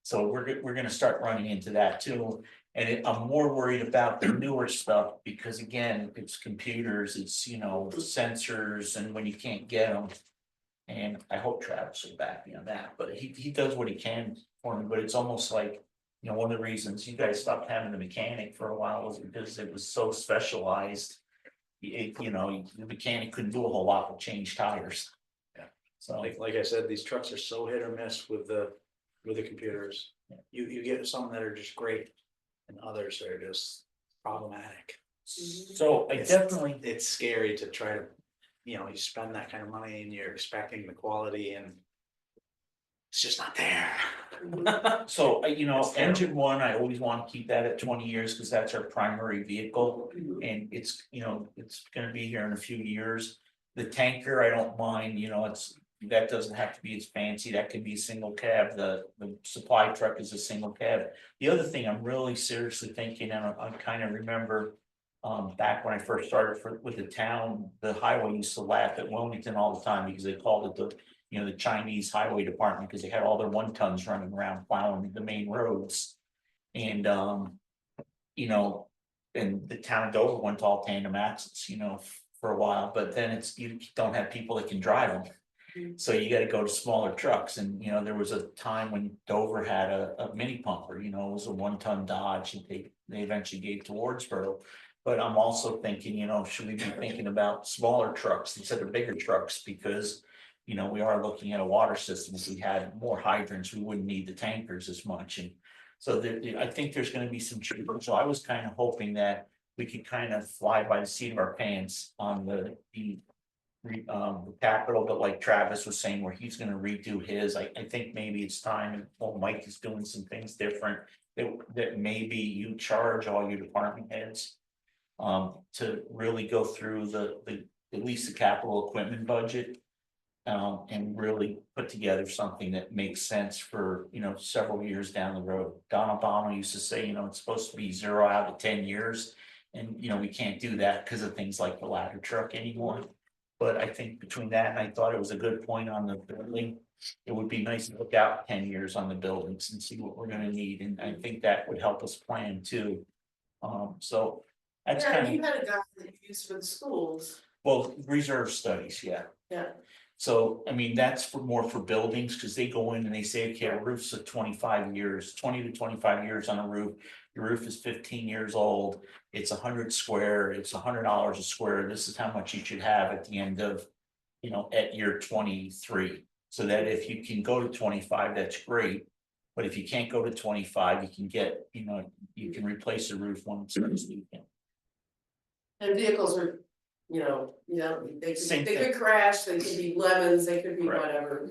So we're gonna start running into that too, and I'm more worried about the newer stuff, because again, it's computers, it's, you know, sensors, and when you can't get them. And I hope Travis will back me on that, but he does what he can for me, but it's almost like, you know, one of the reasons you guys stopped having the mechanic for a while was because it was so specialized. You know, the mechanic couldn't do a whole lot but change tires. Yeah. So, Like I said, these trucks are so hit or miss with the computers. You get some that are just great and others are just problematic. so I It's- definitely, It's scary to try to, you know, you spend that kind of money and you're expecting the quality and it's just not there. so, you know, It's terrible. engine one, I always want to keep that at 20 years because that's our primary vehicle. And it's, you know, it's gonna be here in a few years. The tanker, I don't mind, you know, that doesn't have to be as fancy, that could be a single cab, the supply truck is a single cab. The other thing I'm really seriously thinking, and I kind of remember. Back when I first started with the town, the highway used to laugh at Wilmington all the time because they called it the, you know, the Chinese highway department, because they had all their 1-tons running around plowing the main roads. And, you know, and the town of Dover went to all tandem axles, you know, for a while, but then you don't have people that can drive them. So you gotta go to smaller trucks, and, you know, there was a time when Dover had a mini pumper, you know, it was a 1-ton Dodge, and they eventually gave to Wardsboro. But I'm also thinking, you know, should we be thinking about smaller trucks instead of bigger trucks, because. You know, we are looking at a water system, if we had more hydrants, we wouldn't need the tankers as much, and. So I think there's gonna be some change, so I was kind of hoping that we could kind of fly by the seat of our pants on the capital, but like Travis was saying, where he's gonna redo his, I think maybe it's time, and well, Mike is doing some things different. That maybe you charge all your department heads. To really go through at least the capital equipment budget. And really put together something that makes sense for, you know, several years down the road. Don Obama used to say, you know, it's supposed to be 0 out of 10 years. And, you know, we can't do that because of things like the ladder truck anymore. But I think between that, and I thought it was a good point on the building, it would be nice to look out 10 years on the buildings and see what we're gonna need, and I think that would help us plan too. So that's Yeah, kind you of, had a guy that you used for the schools. well, reserve studies, yeah. Yeah. So, I mean, that's for more for buildings, because they go in and they say, okay, a roof's at 25 years, 20 to 25 years on a roof. Your roof is 15 years old, it's 100 square, it's $100 a square, this is how much you should have at the end of. You know, at year 23, so that if you can go to 25, that's great. But if you can't go to 25, you can get, you know, you can replace the roof when it starts leaking. And vehicles are, they Same could thing. crash, they could be lemons, they could be Correct. whatever.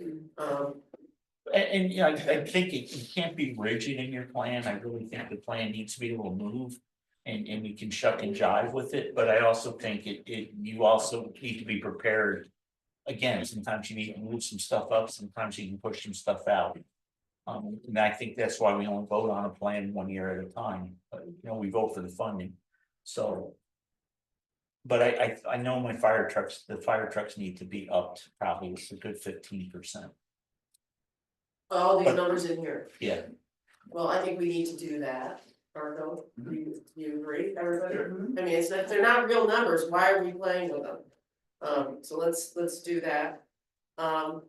And yeah, I think you can't be rigid in your plan, I really think the plan needs to be able to move. And you can shuck and jive with it, but I also think you also need to be prepared. Again, sometimes you need to move some stuff up, sometimes you can push some stuff out. And I think that's why we only vote on a plan 1 year at a time, but you know, we vote for the funding, so. But I know the fire trucks need to be upped probably a good 15%, All these But- numbers in here, yeah. well, I think we need to do that, Marco, do you agree, everybody? Mhm. I mean, if they're not real numbers, why are we playing with them? So let's do that. And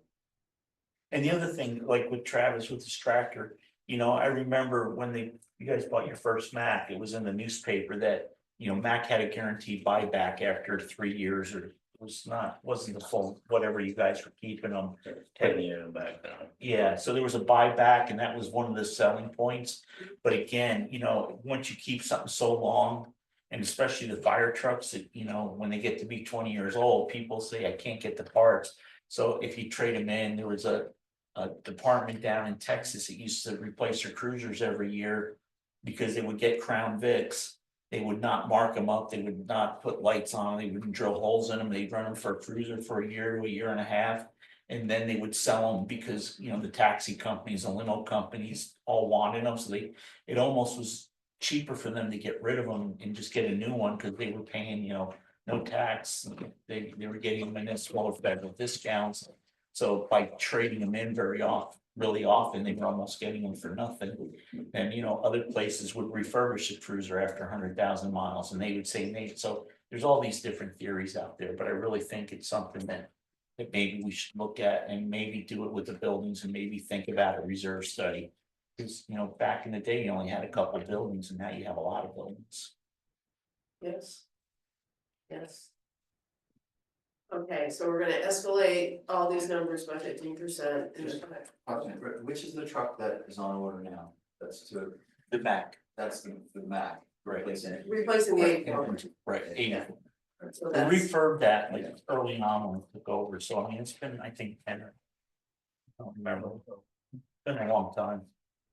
the other thing, like with Travis with his tractor, you know, I remember when you guys bought your first Mac, it was in the newspaper that, you know, Mac had a guaranteed buyback after 3 years or wasn't the full, whatever you guys were keeping them. 10 year back then. Yeah, so there was a buyback and that was one of the selling points. But again, once you keep something so long. And especially the fire trucks that, when they get to be 20 years old, people say, I can't get the parts. So if you trade them in, there was a department down in Texas that used to replace their cruisers every year. Because they would get Crown Vics, they would not mark them up, they would not put lights on, they wouldn't drill holes in them, they'd run them for a cruiser for a year to a year and a half. And then they would sell them because, the taxi companies, the limo companies all wanted them, so it almost was cheaper for them to get rid of them and just get a new one, because they were paying, no tax. They were getting them in smaller federal discounts. So by trading them in really often, they were almost getting them for nothing. And, other places would refurbish a cruiser after 100,000 miles, and they would say, so there's all these different theories out there, but I really think it's something that maybe we should look at and maybe do it with the buildings and maybe think about a reserve study. Because, back in the day, you only had a couple of buildings, and now you have a lot of buildings. Yes. Yes. Okay, so we're gonna escalate all these numbers by 15%. Which is the truck that is on order now? That's to, The Mac, that's the Mac, right, Replacing the 84. right, 80. So We that's, refurbed that like early on when we took over, so I mean, it's been, I think, 10 or. I don't remember, it's been a long time,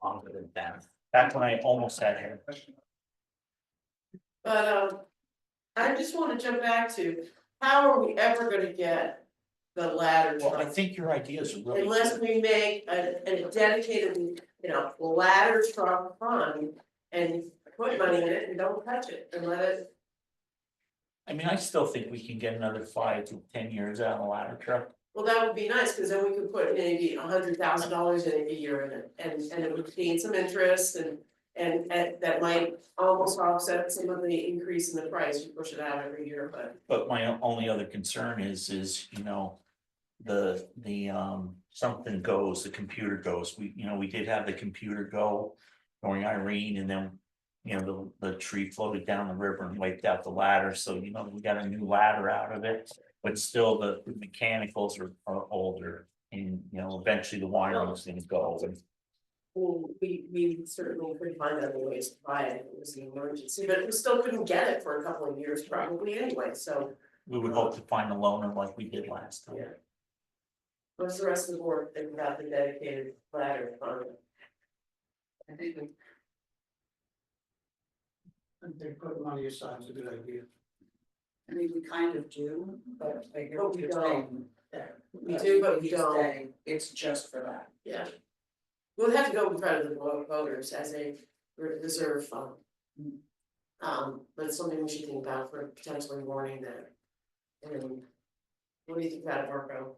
Longer than that. back when I almost had hair. but I just wanna jump back to, how are we ever gonna get the ladder Well, I truck? think your ideas are really. Unless we make a dedicated, ladder truck fund and put money in it and don't touch it and let it. I mean, I still think we can get another 5 to 10 years out of a ladder truck. Well, that would be nice, cause then we could put maybe $100,000 in it a year in it, and it would gain some interest and that might almost offset some of the increase in the price, you push it out every year, but. But my only other concern is, the something goes, the computer goes, we did have the computer go during Irene, and then. The tree floated down the river and wiped out the ladder, so we got a new ladder out of it. But still, the mechanicals are older, and eventually the wiring's gonna go. We certainly could find other ways to buy it if it was an emergency, but we still couldn't get it for a couple of years probably anyway, so. We would hope to find a loaner like we did last time. Yeah. What's the rest of the board think about the dedicated ladder fund? I think they put money aside, is a good idea. we kind of do, but I hear But what we you're don't. saying. We do, but we He's don't. saying it's just for that. Yeah. We'll have to go in front of the voters as a reserve fund. But it's something we should think about for potentially warning that. And what do you think about it, Marco?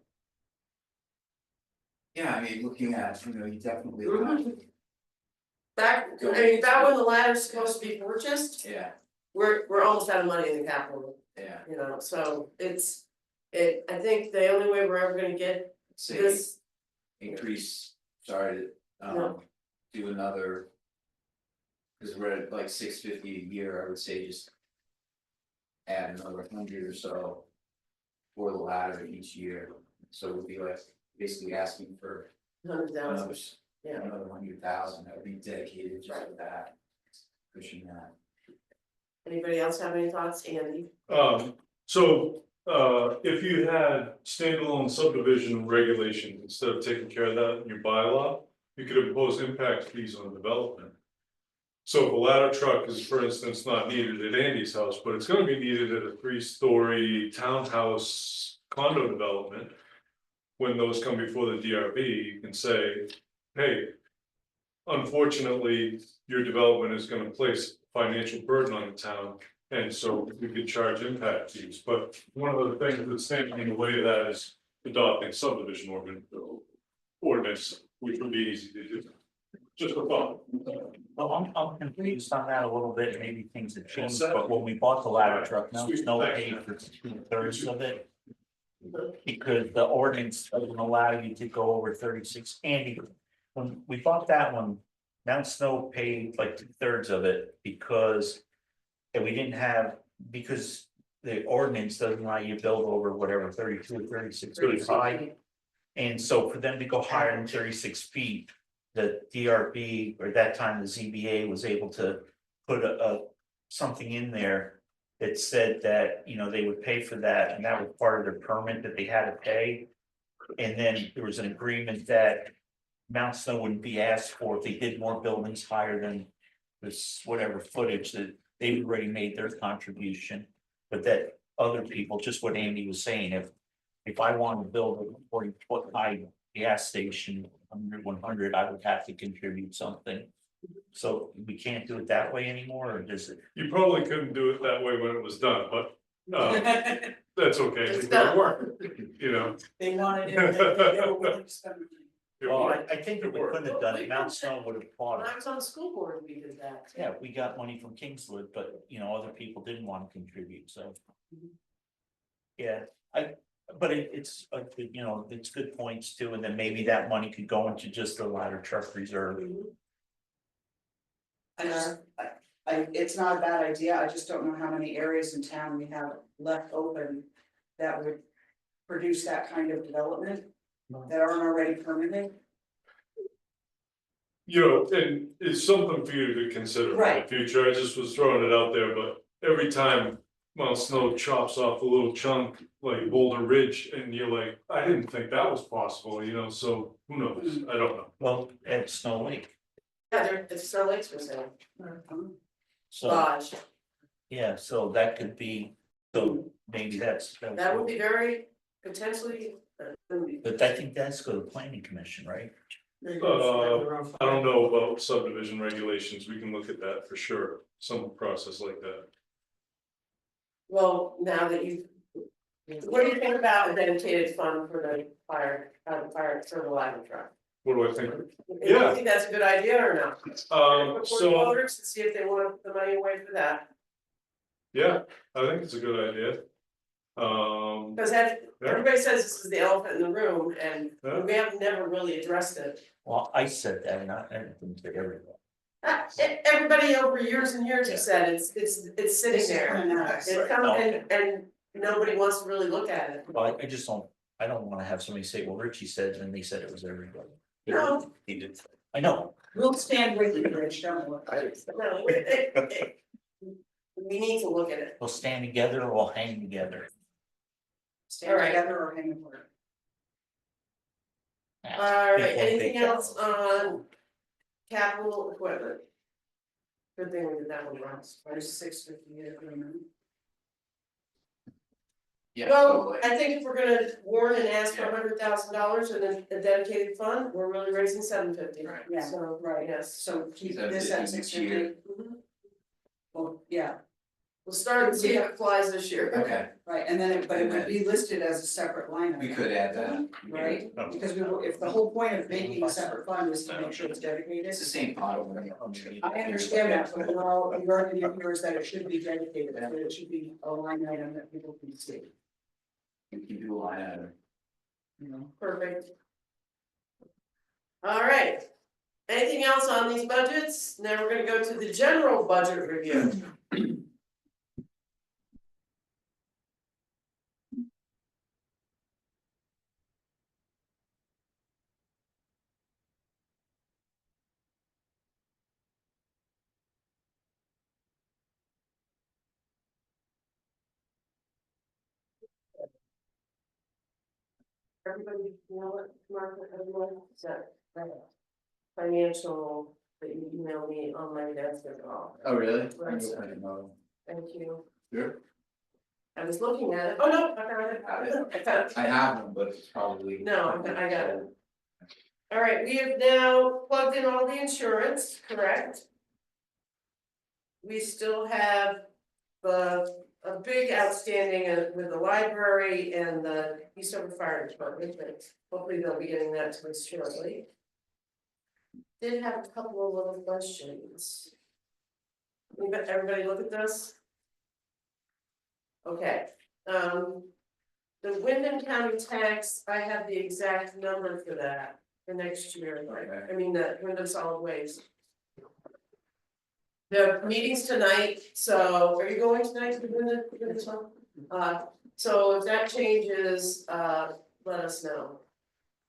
yeah, I mean, looking at, you definitely. Back when the ladder's supposed to be purchased, Yeah, we're almost out of money in the capital, yeah, so I think the only way we're ever gonna get say this. increase, sorry, No. do another. Cause we're at like 650 a year, I would say just. Add another 100 or so. For the ladder each year, so it would be like basically asking for 100,000, another, yeah. another 100,000, that would be dedicated just for that. Pushing that. Anybody else have any thoughts, Andy? If you had standalone subdivision regulations, instead of taking care of that in your bylaw, you could impose impact fees on development. So if a ladder truck is, for instance, not needed at Andy's house, but it's gonna be needed at a 3-story townhouse condo development. When those come before the DRB, you can say, hey. Unfortunately, your development is gonna place financial burden on the town. And so we could charge impact fees, but one of the things that's standing in the way of that is adopting subdivision ordinance, which would be easy to do. Just a thought. Well, I'm confused on that a little bit, maybe things have changed, but when we bought the ladder truck, no paid for 2/3 of it. Because the ordinance doesn't allow you to go over 36, Andy, when we bought that one, Mount Snow paid like 2/3 of it because. And we didn't have, because the ordinance doesn't allow you to build over whatever, 32 or 36 feet high. And so for them to go higher than 36 feet, the DRB, or that time the ZBA was able to put something in there that said that, you know, they would pay for that, and that was part of their permit that they had to pay. And then there was an agreement that Mount Snow wouldn't be asked for if they did more buildings higher than this whatever footage that they've already made their contribution. But that other people, just what Andy was saying, if I wanted to build a 40-foot high gas station, 100, I would have to contribute something. So we can't do it that way anymore, or does it? You probably couldn't do it that way when it was done, but that's okay, It's it done. worked, you know. They wanted it, they were willing to spend money. It Well, worked. I think if we couldn't have done it, Mount Snow would have When fought I it. was on the school board, we did that. Yeah, we got money from Kingswood, but you know, other people didn't want to contribute, so. Yeah, but it's, you know, it's good points too, and then maybe that money could go into just the ladder truck reserve. It's not a bad idea, I just don't know how many areas in town we have left open that would produce that kind of development that aren't already permitted. You know, and it's something for you to consider in Right. the future, I just was throwing it out there, but every time Mount Snow chops off a little chunk like Boulder Ridge, and you're like, I didn't think that was possible, you know, so who knows, I don't know. Well, at Snow Lake, Yeah, it's Star Lakes for sale. so, Lodge, yeah, so that could be, so maybe that would be very potentially. But I think that's go to the planning commission, right? They go for their own- I don't know about subdivision regulations, we can look at that for sure, some process like that. Well, now that you, what do you think about a dedicated fund for the fire for the ladder truck? What do I think? Do Yeah. you think that's a good idea or not? Before the So, voters and see if they want to put the money away for that, yeah, I think it's a good idea. because everybody says this is the elephant in the room, and Yeah. we have never really addressed it. Well, I said that, and I didn't say everyone. Everybody over years and years has said it's sitting there. It's come and nobody wants to really look at it. Well, I just don't, I don't wanna have somebody say, well, Richie said, and they said it was everybody. No. He did. I know, We'll stand with you, Rich, don't worry. No, we need to look at it. we'll stand together or we'll hang together. Stand together or hang apart. Alright, anything else on capital equipment? Good thing we did that one last. There's 650 agreement. Yeah, Well, I think if we're gonna warn and ask for $100,000 in a dedicated fund, we're really raising $750. Yeah, So, right. yes, So keep this at 750 each 650. Mhm. Well, yeah, We'll start and see if it flies this year. Okay, right, and then but it would be listed as a separate line we item, could add that. right? Because if the whole point of making a separate fund is to make sure it's dedicated. It's the same pot over there. I understand that, but the argument here is that it should be dedicated, that it should be a line item that people can see, We can do a line item. you know? Perfect. All right. Anything else on these budgets? Now we're gonna go to the general budget review. Everybody, you know what, Mark, everyone, is that financial that you emailed me on my desk at all? Oh, really? Right. I didn't know. Thank you. Sure. I was looking at it. Oh, no, I found it. I found it. I have them, but it's probably. No, I got it. All right, we have now plugged in all the insurance, correct? We still have a big outstanding with the library and the Eastover Fire Department, but hopefully they'll be getting that to us shortly. Did have a couple of little questions. Everybody look at this? Okay, the Wyndham County tax, I have the exact number for that for next year, I mean, the Wyndham Solid Waste. The meeting's tonight, so are you going tonight to the Wyndham Solid? So if that changes, let us know.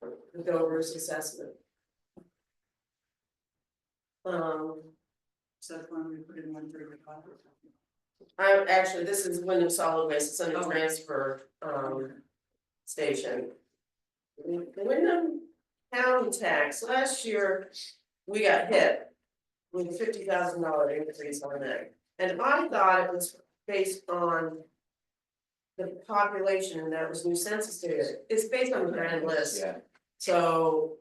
The Dover's assessment. So that's when we put in 135 or something. Actually, this is Wyndham Solid Waste, it's under Okay. transfer, station. The Wyndham County tax, last year, we got hit with a $50,000 increase on that. And I thought it was based on the population, and that was new census data, it's based on the grand list. Yeah, So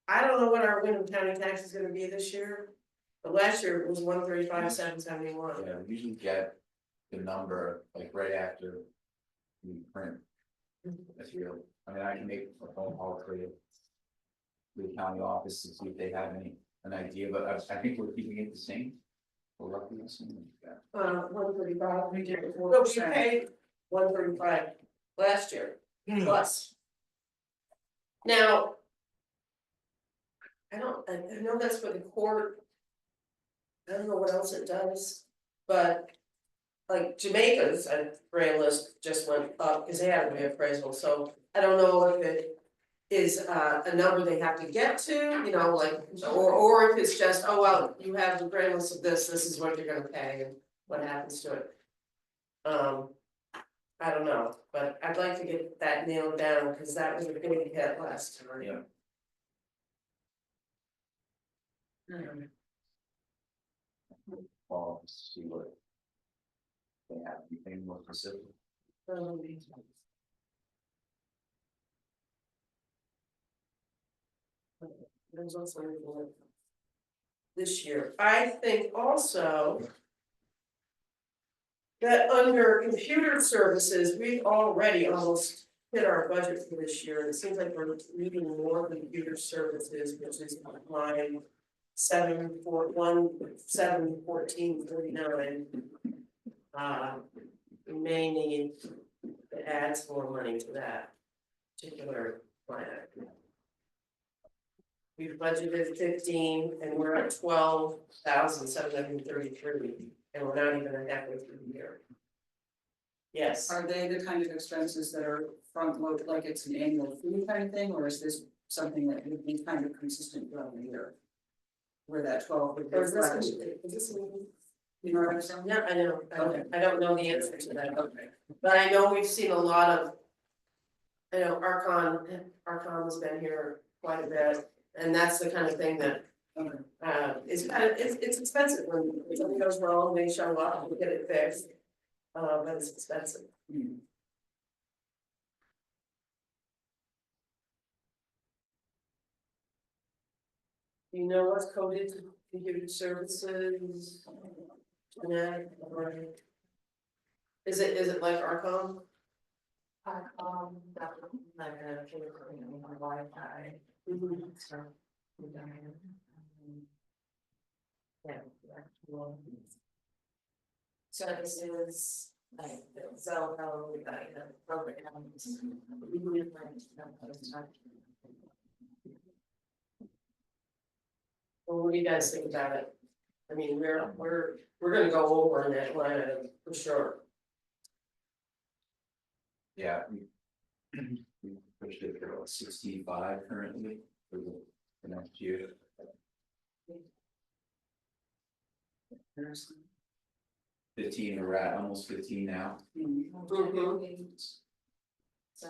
I don't know what our Wyndham County tax is gonna be this year, but last year it was 135,771. yeah, we usually get the number like right after we print. If you, I mean, I can make a phone call to the county office to see if they have an idea, but I think we're keeping it the same. We're roughly the same. Yeah. 135. We did it No, we 4%. paid 135 last year, plus. Now. I know that's for the court. I don't know what else it does, but. Like Jamaica's grand list just went up because they had a reappraisal, so I don't know if it is a number they have to get to, you know, like, or if it's just, oh, well, you have the grand list of this is what you're gonna pay and what happens to it. I don't know, but I'd like to get that nailed down, because that was a big hit last time. Yeah. Well, see what. They have anything more specific. There's also anything this year, I think also. That under computer services, we've already almost hit our budget for this year, and it seems like we're needing more computer services, which is line 71449. We may need to add some more money to that particular line item. We've budgeted 15 and we're at 12,733, and we're not even halfway through the year. Yes, Are they the kind of expenses that are front loaded, like it's an annual fee kind of thing, or is this something that would be kind of consistent throughout the year? Where that 12 would be. is this, You know what I'm saying? yeah, I know, Okay. I don't know the answer to that, Okay. but I know we've seen a lot of. I know Archon's been here quite a bit, and that's the kind of thing that. Okay. It's expensive when something goes wrong, they show up, we get it fixed. But it's expensive. Hmm. Do you know what's coded to computer services? Jeanette, or? Is it like Archon? That would like a on Wi-Fi. So. Yeah. Services like the Zelda, like the programs. Well, what do you guys think about it? I mean, we're gonna go over on that line item for sure. Yeah. We pushed it for about 65 currently for the next year. 15, we're at almost 15 now. So.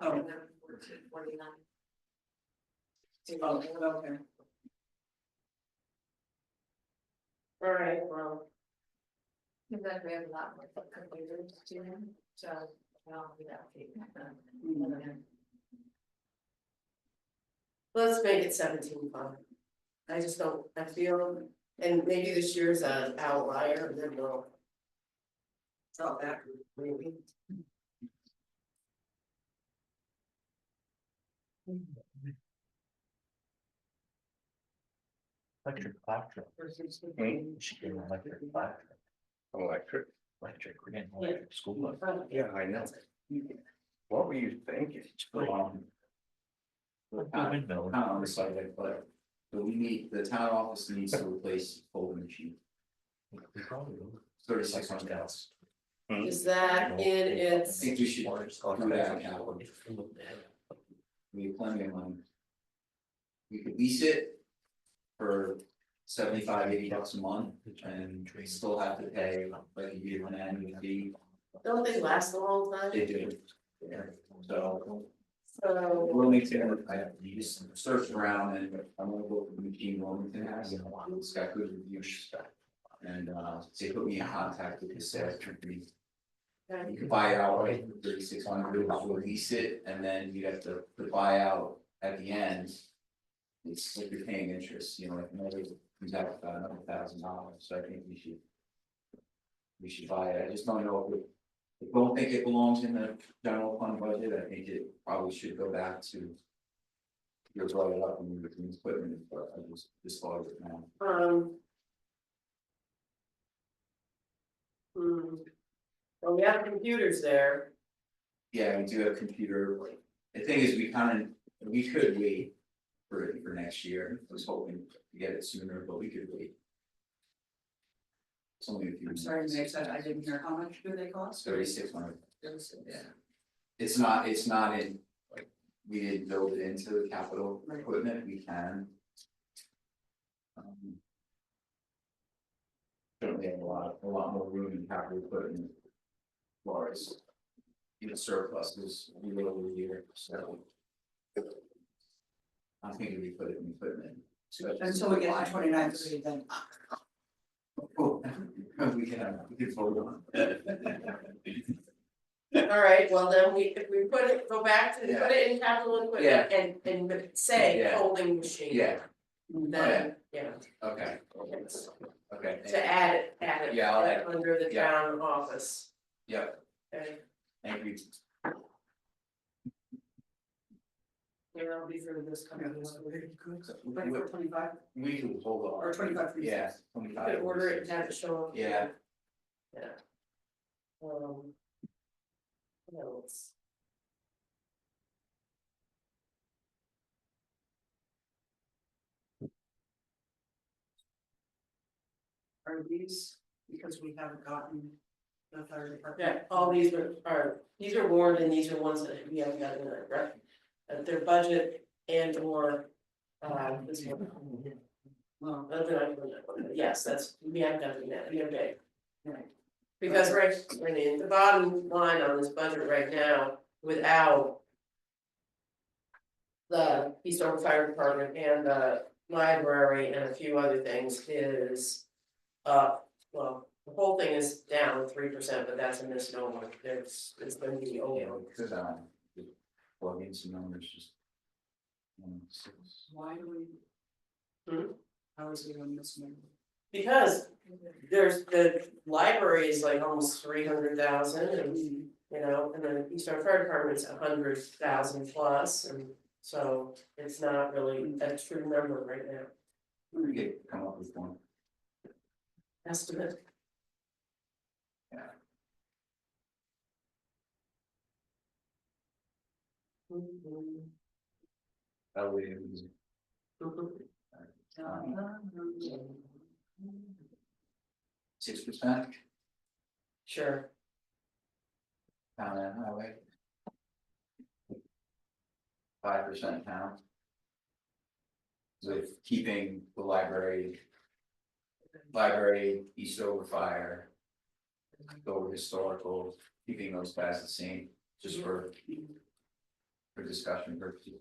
Oh. 49. Oh, okay. All right, well, And then we have a lot more computers too, so I'll be that. let's make it 17.5. I just don't, I feel, and maybe this year's an outlier, and then we'll. Drop back, maybe. Electric flat truck. We should get an electric flat truck. Electric, Electric, we're getting electric school bus. yeah, I know. What were you thinking? Windmill. Kind of on the side, but we need, the town office needs to replace folding machine. We probably will. 3600 else. Is that in I its, think we should do that now. We have plenty of money. We could lease it for 75, 80 bucks a month and still have to pay like a year and annual fee. don't they last a long time? They do. Yeah, so So, Wilmington, you just search around and I'm gonna go for the machine Wilmington has, it's got good reviews. And they put me in contact with the sales company. You can buy it outright for 3,600, or lease it, and then you have to the buyout at the end. It's like you're paying interest, you know, like another comes out about another $1,000, so I think we should buy it, I just don't know if I don't think it belongs in the general fund budget, I think it probably should go back to. You're brought it up when you were doing equipment, but I just thought of it now. Well, we have computers there. Yeah, we do have computer, the thing is, we could wait for next year, I was hoping to get it sooner, but we could wait. It's only a few. I'm sorry, Nick said I didn't hear, how much do they cost? 3,600. Yeah. It's not in, like, we didn't build it into the capital equipment, we can. Certainly have a lot more room in capital equipment. As far as, surpluses, year over year, so. I'm thinking we put it in equipment. Until we get to 29th, then. We can vote on it. All right, well, then if we go back to, put it in capital equipment and say Yeah. folding machine. Yeah, Then, okay, okay. to add it Yeah, I'll add it. under the Yeah. town office. Yep, Okay, thank you. that'll be for this coming. Ready for 25 We can hold on. or 25 for Yeah, You 25. could order it and have it show up. Yeah. Yeah. What else? Are these, because we haven't gotten the fire department? Yeah, all these these are warned and these are ones that we haven't gotten, right? Their budget and or, this one. Well, Yes, that's, we haven't gotten that, okay. right. Because right, the bottom line on this budget right now, without the East Oak Fire Department and the library and a few other things is, well, the whole thing is down 3%, but that's a misnomer. It's going to be Yeah, over. we could, plug in some numbers, just. Why do we? How is it on this number? Because there's, the library is like almost 300,000 and, you know, and then the East Oak Fire Department's 100,000 plus, and so it's not really a true number right now. We could come up with one. Estimate. Yeah. That way it was. Mhm. 6%, Sure. town and highway. 5% town. With keeping the library, East Over Fire. Over historical, keeping those guys the same, just for discussion purposes.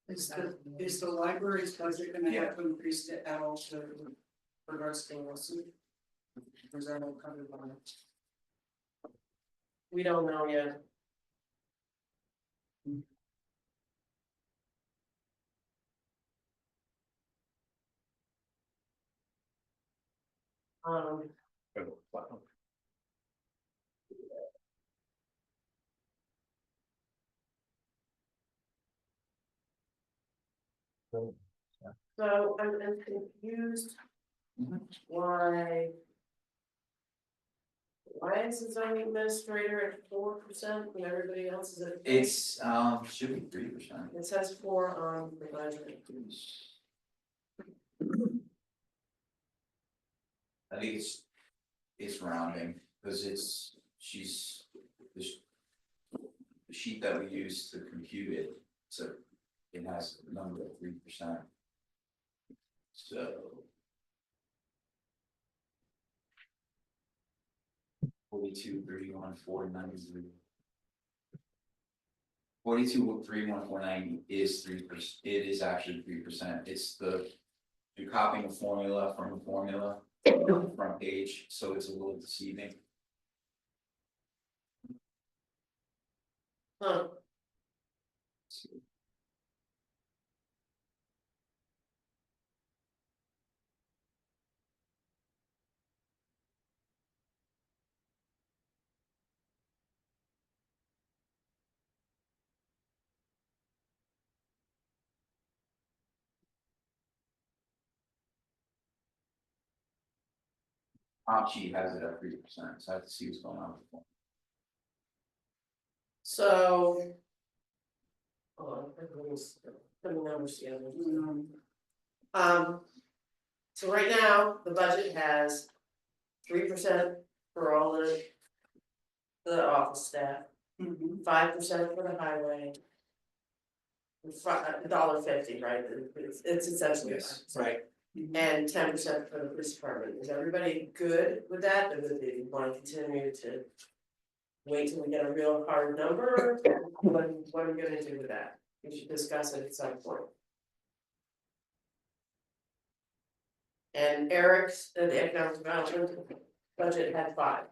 Is the library's budget gonna have to increase it at all to regards to the lawsuit? Or is that all covered by it? We don't know yet. So I'm confused. Why? Why is the zoning administrator at 4% when everybody else is at? It's should be 3%. It says 4 on the budget. I think it's rounding, Cause she's, the sheet that we use to compute it, so it has a number of 3%. So. 42, 31, 493. 42, 31, 490 is 3%, it is actually 3%, it's you're copying a formula from a formula on the front page, so it's a little deceiving. Huh, Top sheet has it at 3%, so I have to see what's going on with the form. so. Hold on, everyone's putting numbers together. So right now, the budget has 3% for all the office staff, 5% for the highway. $1.50, right, it's essentially. Yes. Right. And 10% for the police department, is everybody good with that, or do they wanna continue to? Wait till we get a real hard number, what are we gonna do with that? We should discuss it at some point. And Eric's, the economic development budget had 5.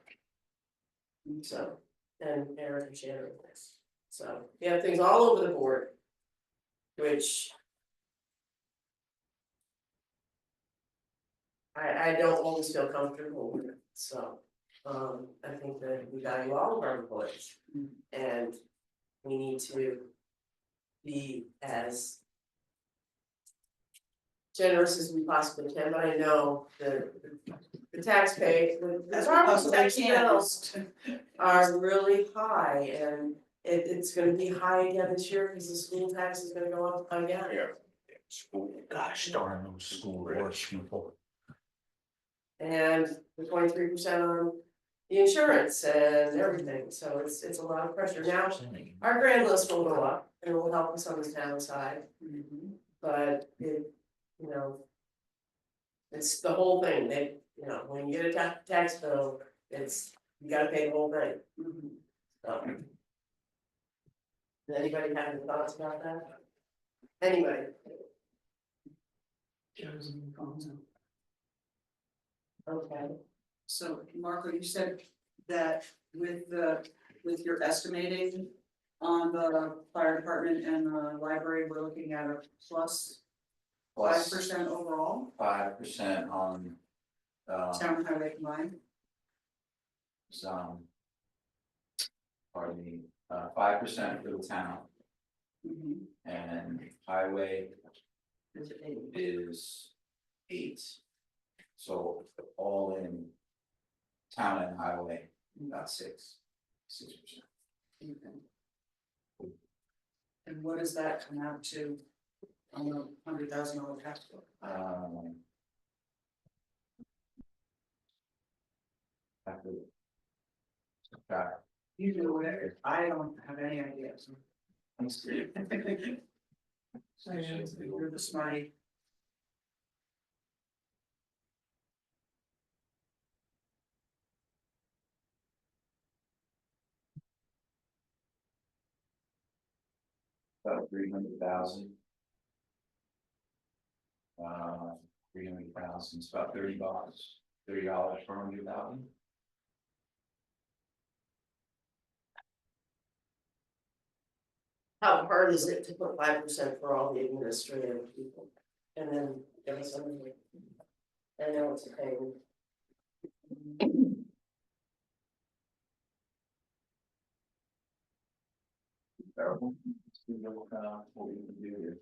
So, and Eric and Shannon with this, so you have things all over the board. Which. I don't always feel comfortable with it, so, I think that we value all of our employees. And we need to be as generous as we possibly can, but I know the taxpayer, the property tax bills are really high, and it's gonna be high again this year, because the school tax is gonna go up again. Yeah. School, gosh darn those school board people. And the 23% on the insurance and everything, so it's a lot of pressure. Now, our grand list will go up, and it will help us on the town side. But it, you know. It's the whole thing, when you get a tax bill, you gotta pay the whole thing. So. Does anybody have any thoughts about that? Anybody? Okay. So Marco, you said that with your estimating on the fire department and the library, we're looking at a plus Plus 5% overall, 5% on, town highway combined. Pardon me, 5% for the town, and highway is 8. So all in town and highway, about 6%. And what does that come out to on the $100,000 tax bill? You do whatever, I don't have any idea, so. You're the smarty. About 300,000. 300,000, it's about $30 per 100,000. How hard is it to put 5% for all the administrative people? And then give us something. I know it's a pain. Terrible. What we can do here.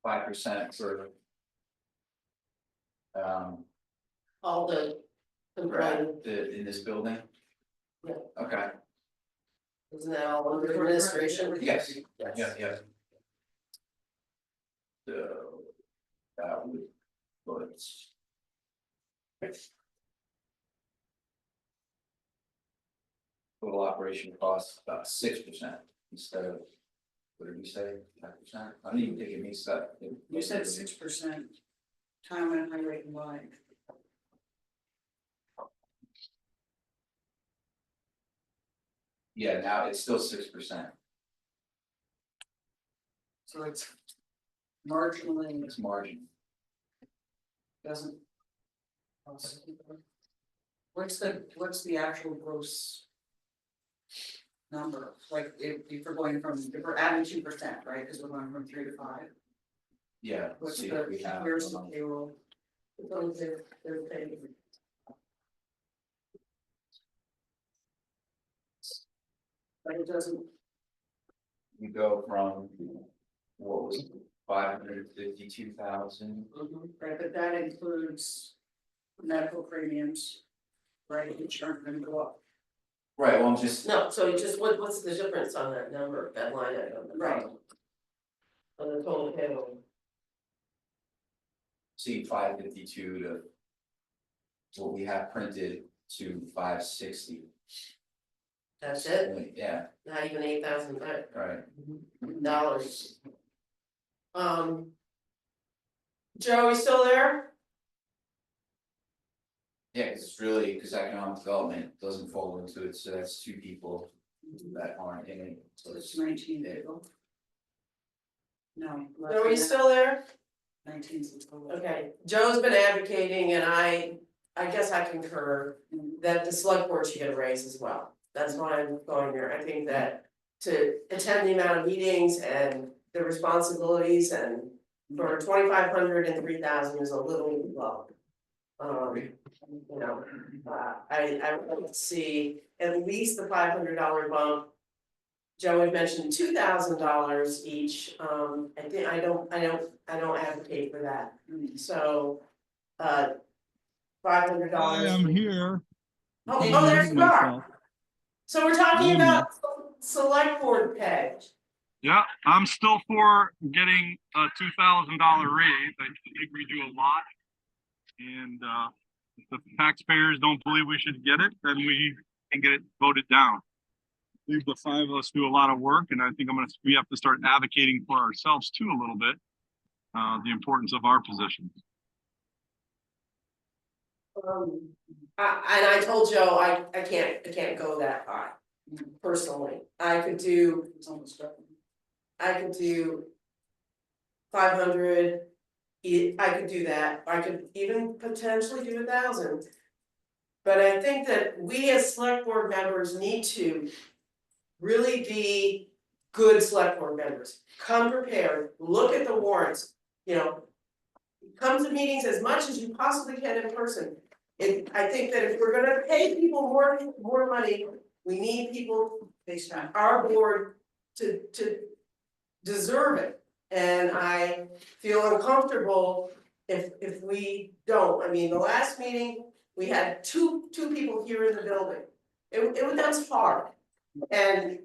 Five percent for. All the Right, in this building? Yeah. Okay, isn't that all under administration? yes, Yes. yeah. So, that would, but. Total operation costs about 6% instead of, what did we say, 5%? I don't even think it means that. You said 6% time and highway combined. Yeah, now it's still 6%, So it's marginally, it's margin. doesn't. What's the actual gross number, like if we're going from, if we're adding 2%, right, because we're going from 3 to 5, Yeah, what's see the, if we have. where's the payroll? They're paying. But it doesn't, We go from, what was 552,000, right, but that includes medical premiums, right, which aren't gonna go up. right, well, I'm just, No, so you just, what's the difference on that number, that line item? Right. On the total payroll? see 552 to. What we have printed to 560. That's it, Yeah, not even $8,000 right, dollars. Joe, you still there? yeah, because it's really, because economic development doesn't fall into it, so that's 2 people that aren't in it, so So it's it's 19 people. No. less Joe, are than you that. still there? 19 is the total. Okay, Joe's been advocating and I guess I concur that the select board should get a raise as well. That's why I'm going there. I think that to attend the amount of meetings and the responsibilities and for 2,500 and 3,000 is a little low. You know, I would like to see at least the $500 bump. Joe had mentioned $2,000 each, I think, I don't advocate for that, so, $500. I am here. Oh, there's you are. So we're talking about select board pay. Yeah, I'm still for getting a $2,000 raise. I think we do a lot. And if the taxpayers don't believe we should get it, then we can get it voted down. I believe the 5 of us do a lot of work, and I think we have to start advocating for ourselves too a little bit. The importance of our positions. And I told Joe, I can't go that high, personally. I could do 500, I could do that, I could even potentially do 1,000. But I think that we as select board members need to really be good select board members. Come prepared, look at the warrants, you know. Come to meetings as much as you possibly can in person. I think that if we're gonna pay people more money, we need people based on our board to deserve it. And I feel uncomfortable if we don't. I mean, the last meeting, we had two people here in the building. That's hard. And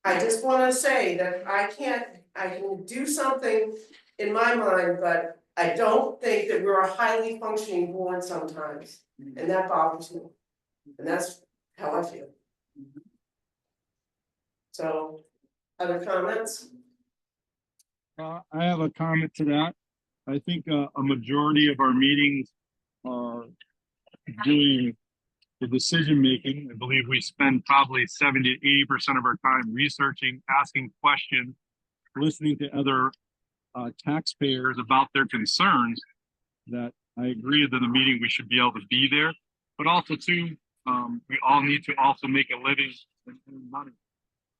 I just wanna say that I can do something in my mind, but I don't think that we're a highly functioning board sometimes, and that bothers me. And that's how I feel. So, other comments? I have a comment to that. I think a majority of our meetings are doing the decision making. I believe we spend probably 70 to 80% of our time researching, asking questions, listening to other taxpayers about their concerns. That I agree that in the meeting we should be able to be there, but also too, we all need to also make a living and earn money.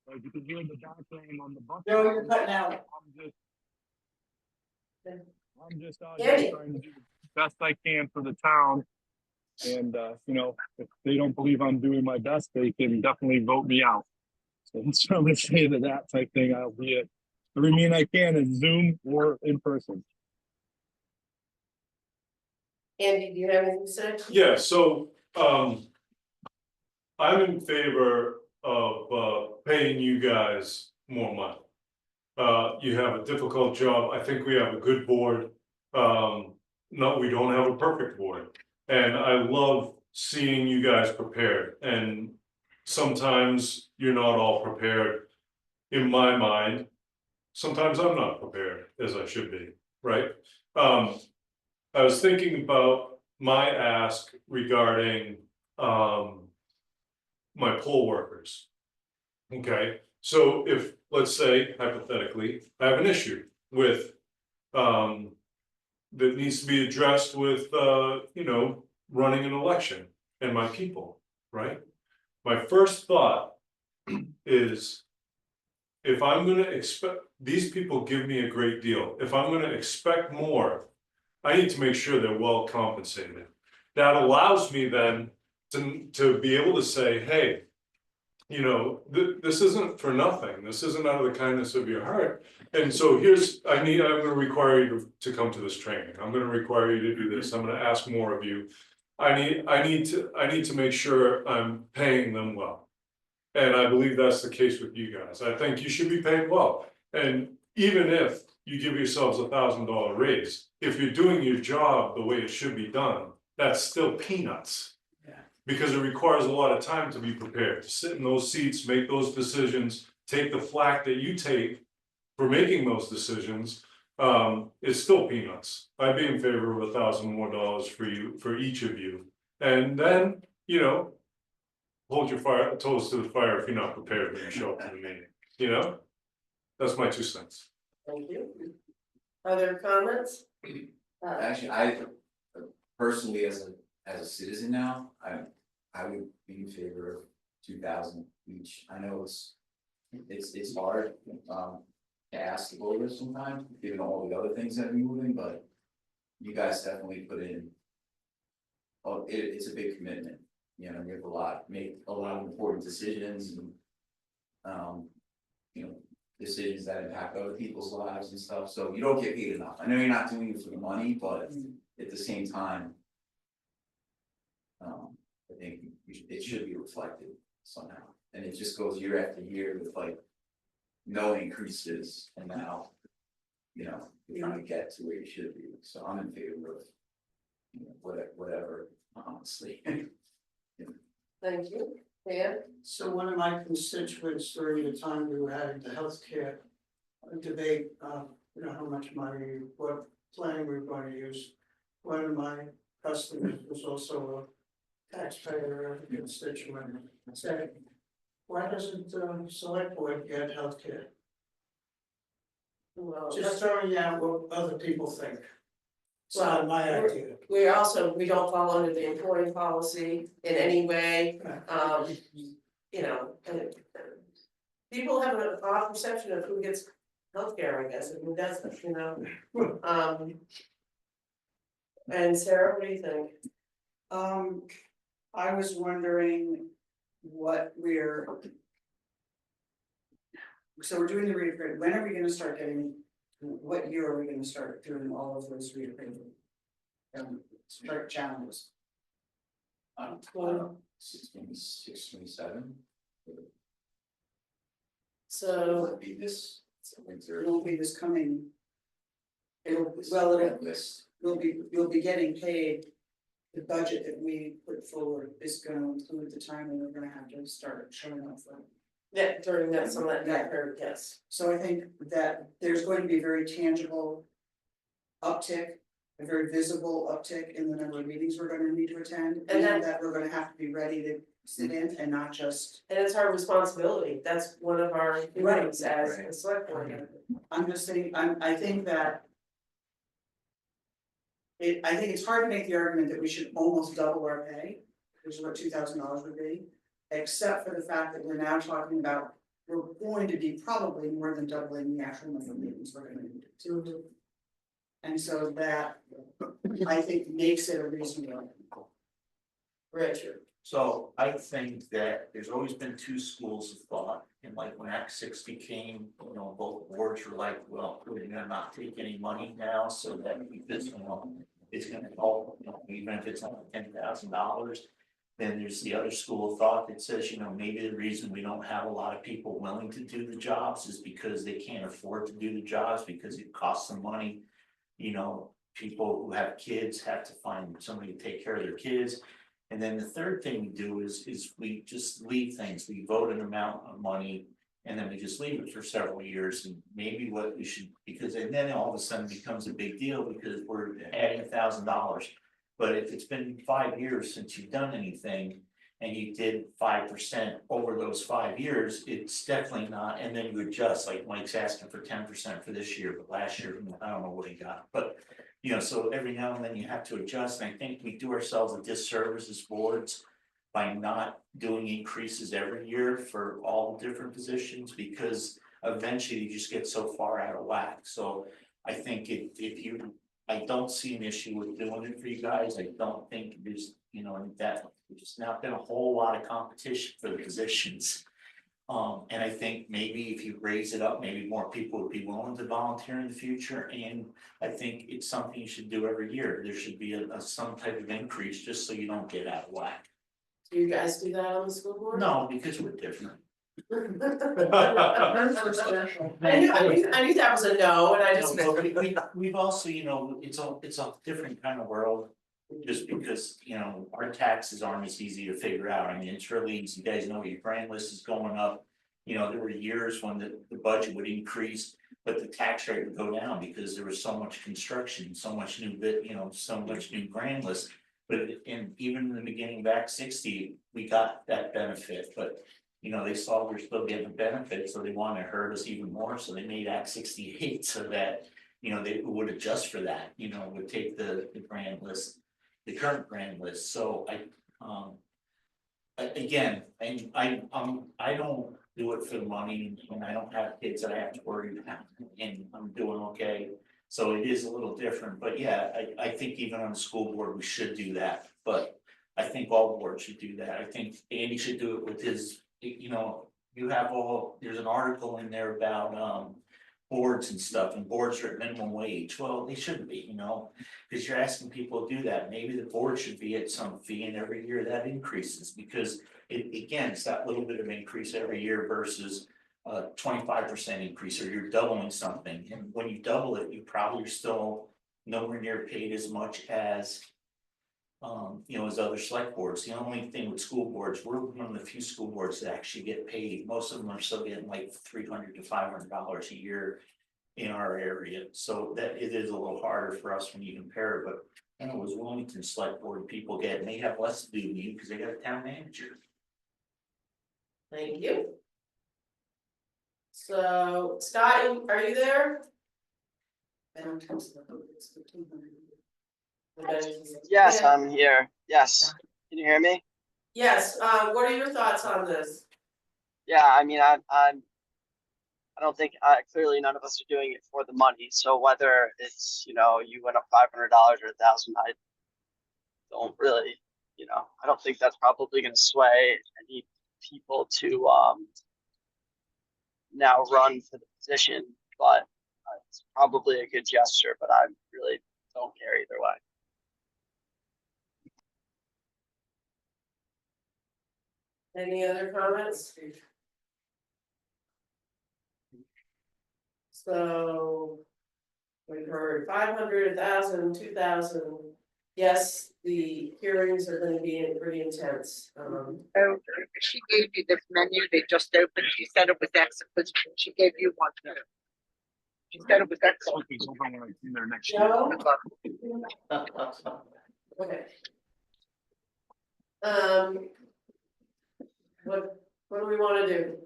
Like you can hear in the background on the bus. No, you're cutting out. I'm just out here trying to do the best I can for the town. And you know, if they don't believe I'm doing my best, they can definitely vote me out. So I'm gonna say that type thing. I'll be it. Every meeting I can is Zoom or in person. Andy, do you have anything to say? Yeah, so I'm in favor of paying you guys more money. You have a difficult job, I think we have a good board. No, we don't have a perfect board. And I love seeing you guys prepared, and sometimes you're not all prepared. In my mind, sometimes I'm not prepared as I should be, right? I was thinking about my ask regarding, my poll workers. Okay, so if, let's say hypothetically, I have an issue with, that needs to be addressed with, running an election and my people, right? My first thought is, if I'm gonna expect, these people give me a great deal, if I'm gonna expect more, I need to make sure they're well compensated. That allows me then to be able to say, hey, this isn't for nothing, this isn't out of the kindness of your heart. And so I'm gonna require you to come to this training, I'm gonna require you to do this, I'm gonna ask more of you. I need to make sure I'm paying them well. And I believe that's the case with you guys, I think you should be paid well. And even if you give yourselves $1,000 raise, if you're doing your job the way it should be done, that's still peanuts. Because it requires a lot of time to be prepared, to sit in those seats, make those decisions, take the flack that you take for making those decisions, it's still peanuts. I'd be in favor of $1,000 more for you, for each of you. And then, hold your toes to the fire if you're not prepared when you show up to the meeting, That's my 2 cents. Thank you. Other comments? Actually, I personally, as a citizen now, I would be in favor of 2,000 each. I know it's hard, to ask the voters sometimes, given all the other things that are moving, but you guys definitely put in. Oh, it's a big commitment, you have make a lot of important decisions and, decisions that impact other people's lives and stuff, so you don't get paid enough. I know you're not doing it for the money, but at the same time, I think it should be reflected somehow, and it just goes year after year with like no increases, and now, you're trying to get to where you should be, so I'm in favor of, whatever, honestly. Thank you. Dan? So one of my constituents during the time we were having the healthcare debate, how much money, what plan we were going to use. One of my customers was also a taxpayer, a constituent, said, why doesn't select board get healthcare? Well, Just throwing out what other people think. It's not my idea. we don't fall under the employee policy in any way, and people have an odd perception of who gets healthcare, I guess, and who doesn't, And Sarah, what do you think? I was wondering what so we're doing the reappraisal, when are we gonna start what year are we gonna start doing all of those reappraisal? Start challenges. 26, 27. So Would be this winter. It won't be this coming. You'll be getting paid. The budget that we put forward is gonna include the time when we're gonna have to start showing off that. yeah, during that, some of that period, yes. So I think that there's going to be a very tangible uptick, a very visible uptick in the number of meetings we're gonna need to attend, and that we're gonna have to be ready to sit in and not just. And it's our responsibility, that's one of our duties as a select board. I'm just saying, I think that. I think it's hard to make the argument that we should almost double our pay, which is what $2,000 would be. Except for the fact that we're now talking about, we're going to be probably more than doubling the actual number of meetings we're gonna need to do. And so that, I think, makes it a reasonable. Richard. So I think that there's always been 2 schools of thought, and like when Act 60 came, both boards were like, well, we're gonna not take any money now, so that because, it's gonna help, even if it's only $10,000. Then there's the other school of thought that says, you know, maybe the reason we don't have a lot of people willing to do the jobs is because they can't afford to do the jobs because it costs them money. You know, people who have kids have to find somebody to take care of their kids. And then the third thing we do is we just leave things, we vote an amount of money. And then we just leave it for several years, and maybe what we should, because and then all of a sudden it becomes a big deal because we're adding $1,000. But if it's been 5 years since you've done anything and you did 5% over those 5 years, it's definitely not, and then you adjust, like Mike's asking for 10% for this year, but last year, I don't know what he got, but. You know, so every now and then you have to adjust, and I think we do ourselves a disservice as boards by not doing increases every year for all the different positions, because eventually you just get so far out of whack. So I think I don't see an issue with doing it for you guys. I don't think there's, you know, that there's not been a whole lot of competition for the positions. And I think maybe if you raise it up, maybe more people would be willing to volunteer in the future. And I think it's something you should do every year. There should be some type of increase just so you don't get out of whack. Do you guys do that on the school board? No, because we're different. I knew that was a no, and I just. No, but we've also, you know, it's a different kind of world. Just because, you know, our taxes aren't as easy to figure out. I mean, it's really easy. You guys know your grand list is going up. You know, there were years when the budget would increase, but the tax rate would go down because there was so much construction, so much new so much new grand list. But even in the beginning of Act 60, we got that benefit, but you know, they saw we're still getting benefits, so they wanted to hurt us even more, so they made Act 68 so that, you know, they would adjust for that, you know, would take the grand list, the current grand list, so again, and I don't do it for the money, and I don't have kids that I have to worry about, and I'm doing okay. So it is a little different, but yeah, I think even on the school board, we should do that, but I think all boards should do that. I think Andy should do it with his, you know, there's an article in there about boards and stuff, and boards are at minimum wage. Well, they shouldn't be, you know, because you're asking people to do that. Maybe the board should be at some fee, and every year that increases, because again, it's that little bit of increase every year versus 25% increase, or you're doubling something. And when you double it, you probably are still nowhere near paid as much as you know, as other select boards. The only thing with school boards, we're one of the few school boards that actually get paid. Most of them are still getting like $300 to $500 a year in our area. So that it is a little harder for us when you compare it, but I know it was Wilmington Select Board people get, and they have less to do than you because they got a town manager. Thank you. So Scott, are you there? Yes, Yeah. I'm here. Yes. Can you hear me? Yes, what are your thoughts on this? Yeah, I mean, I don't think, clearly none of us are doing it for the money. So whether it's, you know, you went up $500 or $1,000, I don't really, you know, I don't think that's probably going to sway any people to now run for the position, but it's probably a good gesture, but I really don't care either way. Any other comments? So we've heard 500, 1,000, 2,000. Yes, the hearings are gonna be pretty intense. Oh, she gave you this menu, they just opened, she said it was excellent, she gave you one. She said it was excellent. Joe? Okay. What do we wanna do?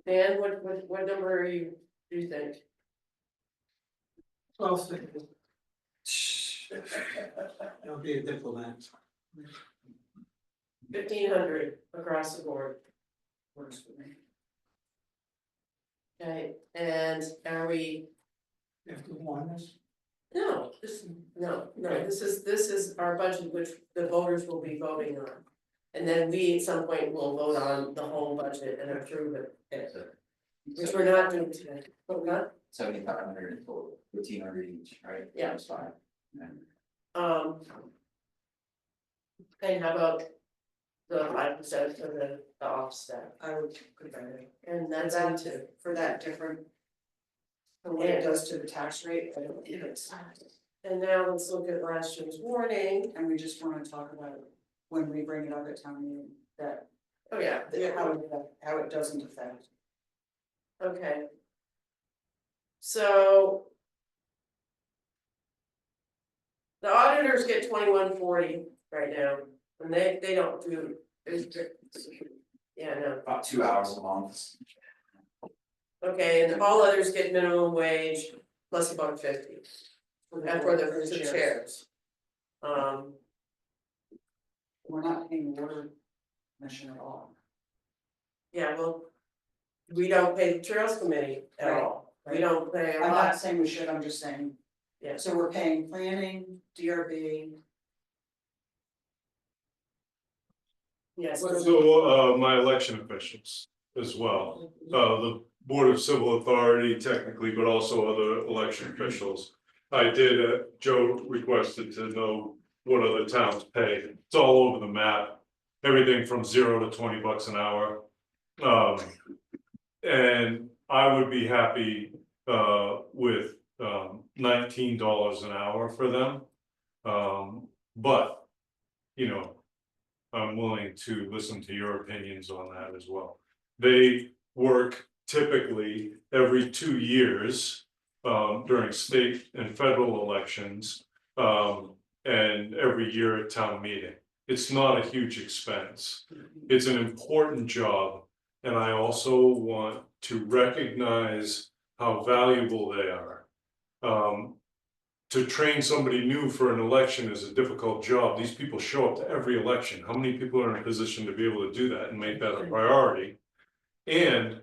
Dan, what number do you think? 12 I'll be a diplomat. 1,500 across the board. Works for me. Okay, and are we? If you want this. No, this is our budget, which the voters will be voting on. And then we at some point will vote on the whole budget and approve it. Which we're not doing today, but we're not. 7,500 in total, 1,500 each, right? Yeah. That's fine. And how about the 5% for the offset, I would put that in. and that's For that- into. For that different. For what it does to the tax rate, I don't think it's, And now let's look at last year's warning. and we just wanna talk about it when we bring it up at town meeting, that, Oh, yeah, how it doesn't affect. okay. So. The auditors get 2140 right now, and they don't do, yeah, no, About 2 hours a month. okay, and all others get minimum wage plus $1.50. And for the chairs. We're not paying water commission at all. Yeah, well. We don't pay the trails committee at Right, all, we right. don't pay a I'm lot, not saying we should, I'm just saying. Yeah. So we're paying planning, DRB. yes. So, my election officials as well, the Board of Civil Authority technically, but also other election officials. I did, Joe requested to know what other towns pay, it's all over the map, everything from $0 to $20 an hour. And I would be happy, with, $19 an hour for them. But, you know, I'm willing to listen to your opinions on that as well. They work typically every 2 years, during state and federal elections, and every year at town meeting. It's not a huge expense. It's an important job, and I also want to recognize how valuable they are. To train somebody new for an election is a difficult job. These people show up to every election. How many people are in a position to be able to do that and make that a priority? And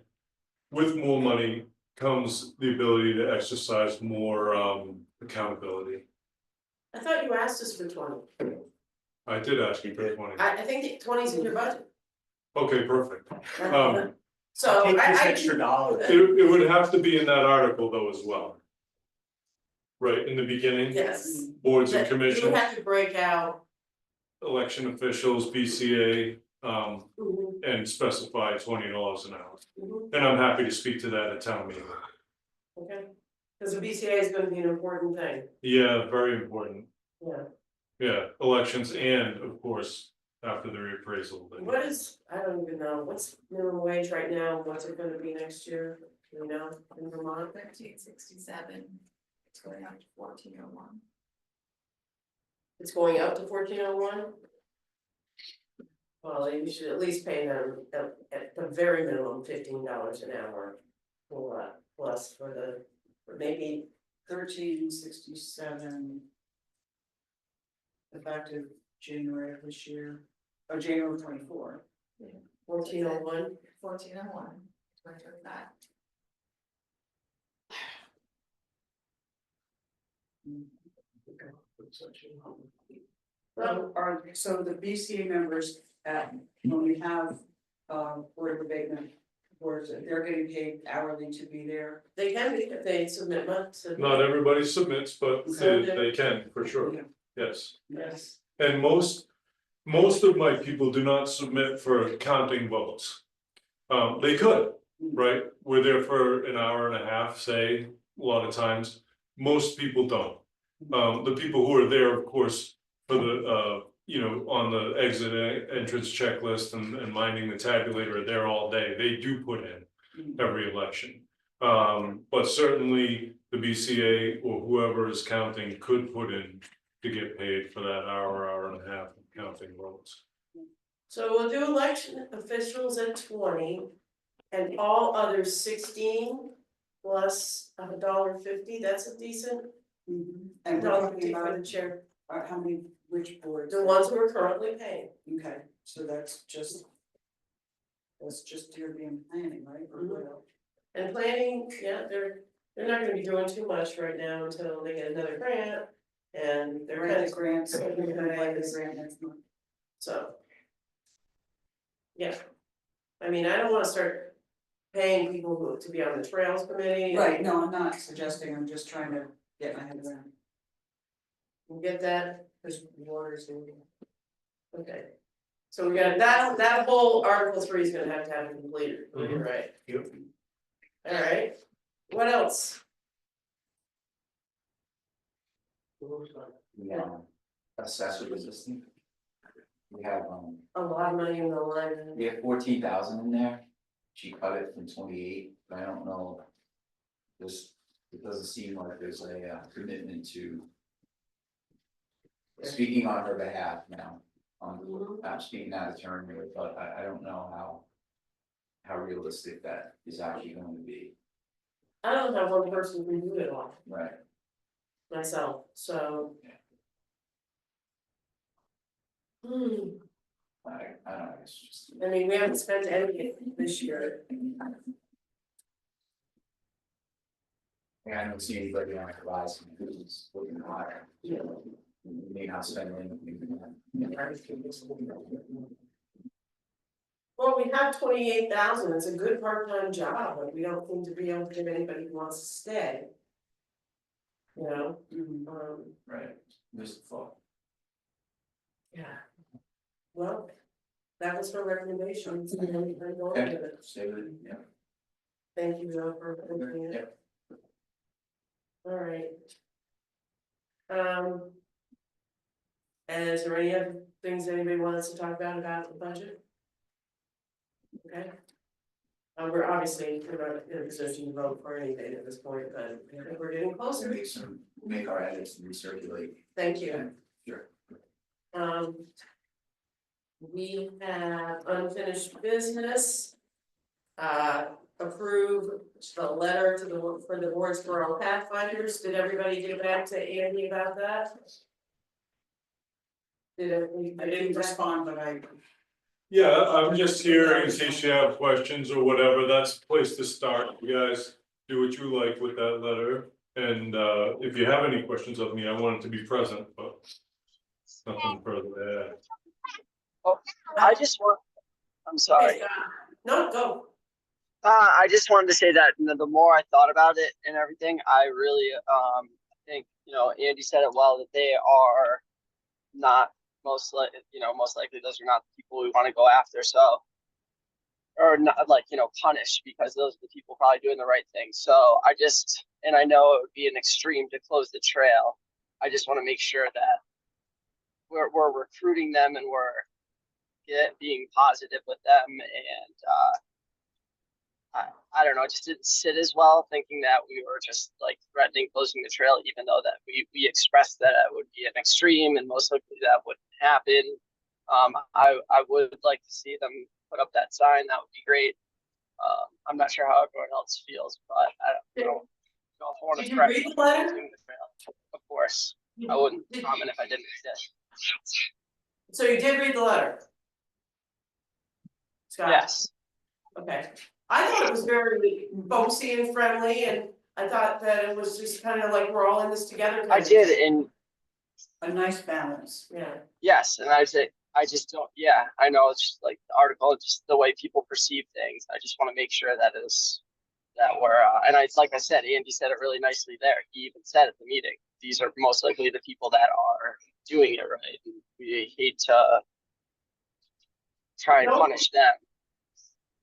with more money comes the ability to exercise more accountability. I thought you asked us for 20, I did ask you for 20. I think 20's in your budget. Okay, perfect. So Take this I extra dollar. It would have to be in that article though as well. Right, in the beginning, yes. boards and That you commissions, have to break out. election officials, BCA, and specify $20 an hour. And I'm happy to speak to that at town meeting. Okay, cause the BCA is gonna be an important thing, Yeah, very important. yeah. Yeah, elections and of course, after the reappraisal. What is, I don't even know, what's minimum wage right now, what's it gonna be next year, you know, in Vermont? 1367, it's going up to 1401. It's going up to 1401? Well, you should at least pay them at the very minimum $15 an hour. For plus for the, for maybe, 1367. Effective January of this year, or January of 24. 1401, 1401, it's going to that. So the BCA members when we have, Board of Abatement, boards, they're getting paid hourly to be there. they can be if they submit months. Not everybody submits, but they can, for sure, yes. Yes, And most of my people do not submit for counting votes. They could, right? We're there for an hour and a half, say, a lot of times. Most people don't. The people who are there, of course, for the, on the exit entrance checklist and minding the tabulator are there all day. They do put in every election. But certainly the BCA or whoever is counting could put in to get paid for that hour and a half of counting votes. so we'll do election officials at 20. And all others 16 plus $1.50, that's a decent And we're talking $1.50 for about the chair. how many, which boards? The ones who are currently paying. Okay, so that's just DRB and planning, right? Or what else? And planning, yeah, they're not gonna be doing too much right now until they get another grant. And they're kind of Grants, so we're gonna apply for the grants. grant next month. So. Yeah. I mean, I don't wanna start paying people who to be on the trails committee. Right, no, I'm not suggesting, I'm just trying to get my head around. You get that? There's waters moving. Okay. So we got that whole Article 3 is gonna have to have it completed, you're right. Yep. Alright, what else? Yeah, assessor assistant. We have, A lot of money in the line. we have 14,000 in there. She cut it from 28, but I don't know. This, it doesn't seem like there's a commitment to. Speaking on her behalf now, I'm speaking out of turn here, but I don't know how realistic that is actually going to be. I don't have one person who can do it all Right. myself, so. I don't know, it's just. I mean, we haven't spent anything this year. I don't see anybody on the horizon who's looking higher. We may not spend anything. Well, we have 28,000, it's a good part-time job, but we don't seem to be able to get anybody who wants to stay. You know, Right, there's the thought. yeah. Well, that was her recommendation, so I'm going with it. Stay with it, yeah. Thank you, Joe, for looking at it. Alright. And is there any other things anybody wants to talk about the budget? Okay. We're obviously, we're not in a position to vote for anything at this point, but I think we're getting closer. Make our edits and recirculate. Thank you. Sure. We have unfinished business. Approve the letter to for the Wardsboro Pathfinders. Did everybody get back to Andy about that? I didn't respond, but I. Yeah, I'm just here in case you have questions or whatever, that's the place to start, you guys do what you like with that letter. And if you have any questions of me, I wanted to be present, but nothing further to add. Oh, I just want, I'm sorry. No, go. I just wanted to say that, you know, the more I thought about it and everything, I really, think, you know, Andy said it well, that they are not most likely those are not the people we want to go after. So, or not like, you know, punish, because those are the people probably doing the right thing. So and I know it would be an extreme to close the trail. I just want to make sure that we're recruiting them and we're being positive with them. And, I don't know, it just didn't sit as well, thinking that we were just like threatening closing the trail, even though that we expressed that it would be an extreme and most likely that wouldn't happen. I would like to see them put up that sign. That would be great. I'm not sure how everyone else feels, but I don't know if I want to threaten closing the trail. Of course, I wouldn't comment if I didn't read it. So you did read the letter? Scott? Yes. Okay. I thought it was very folksy and friendly, and I thought that it was just kind of like we're all in this together. I did, and A nice balance. Yeah. yes, and I just don't. Yeah, I know it's just like the article, just the way people perceive things. I just want to make sure that we're and like I said, Andy said it really nicely there. He even said at the meeting, these are most likely the people that are doing it right. And we hate to try and punish them.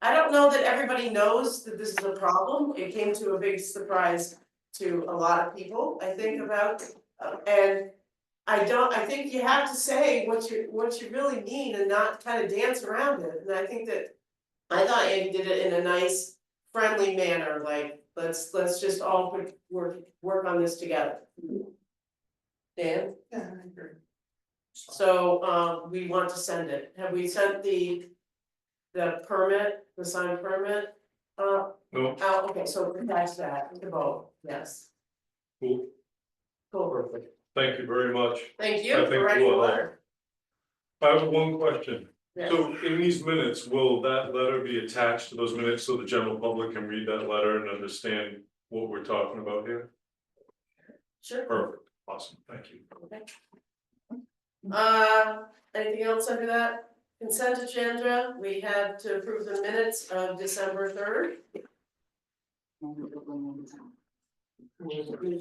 I don't know that everybody knows that this is a problem. It came to a big surprise to a lot of people, I think, about, and I think you have to say what you really mean and not kind of dance around it. And I think that, I thought Andy did it in a nice, friendly manner, like, let's just all work on this together. Dan? Yeah, I agree. So, we want to send it. Have we sent the permit, the signed permit? No, Oh, okay, so attach that, the vote, yes. cool, Cool, perfect. thank you very much. Thank I you think for writing the we'll help. letter. I have one question. Yes. So in these minutes, will that letter be attached to those minutes so the general public can read that letter and understand what we're talking about here? Sure. Perfect, awesome, thank you. Okay. Anything else under that? Consent agenda, we have to approve the minutes of December 3rd. You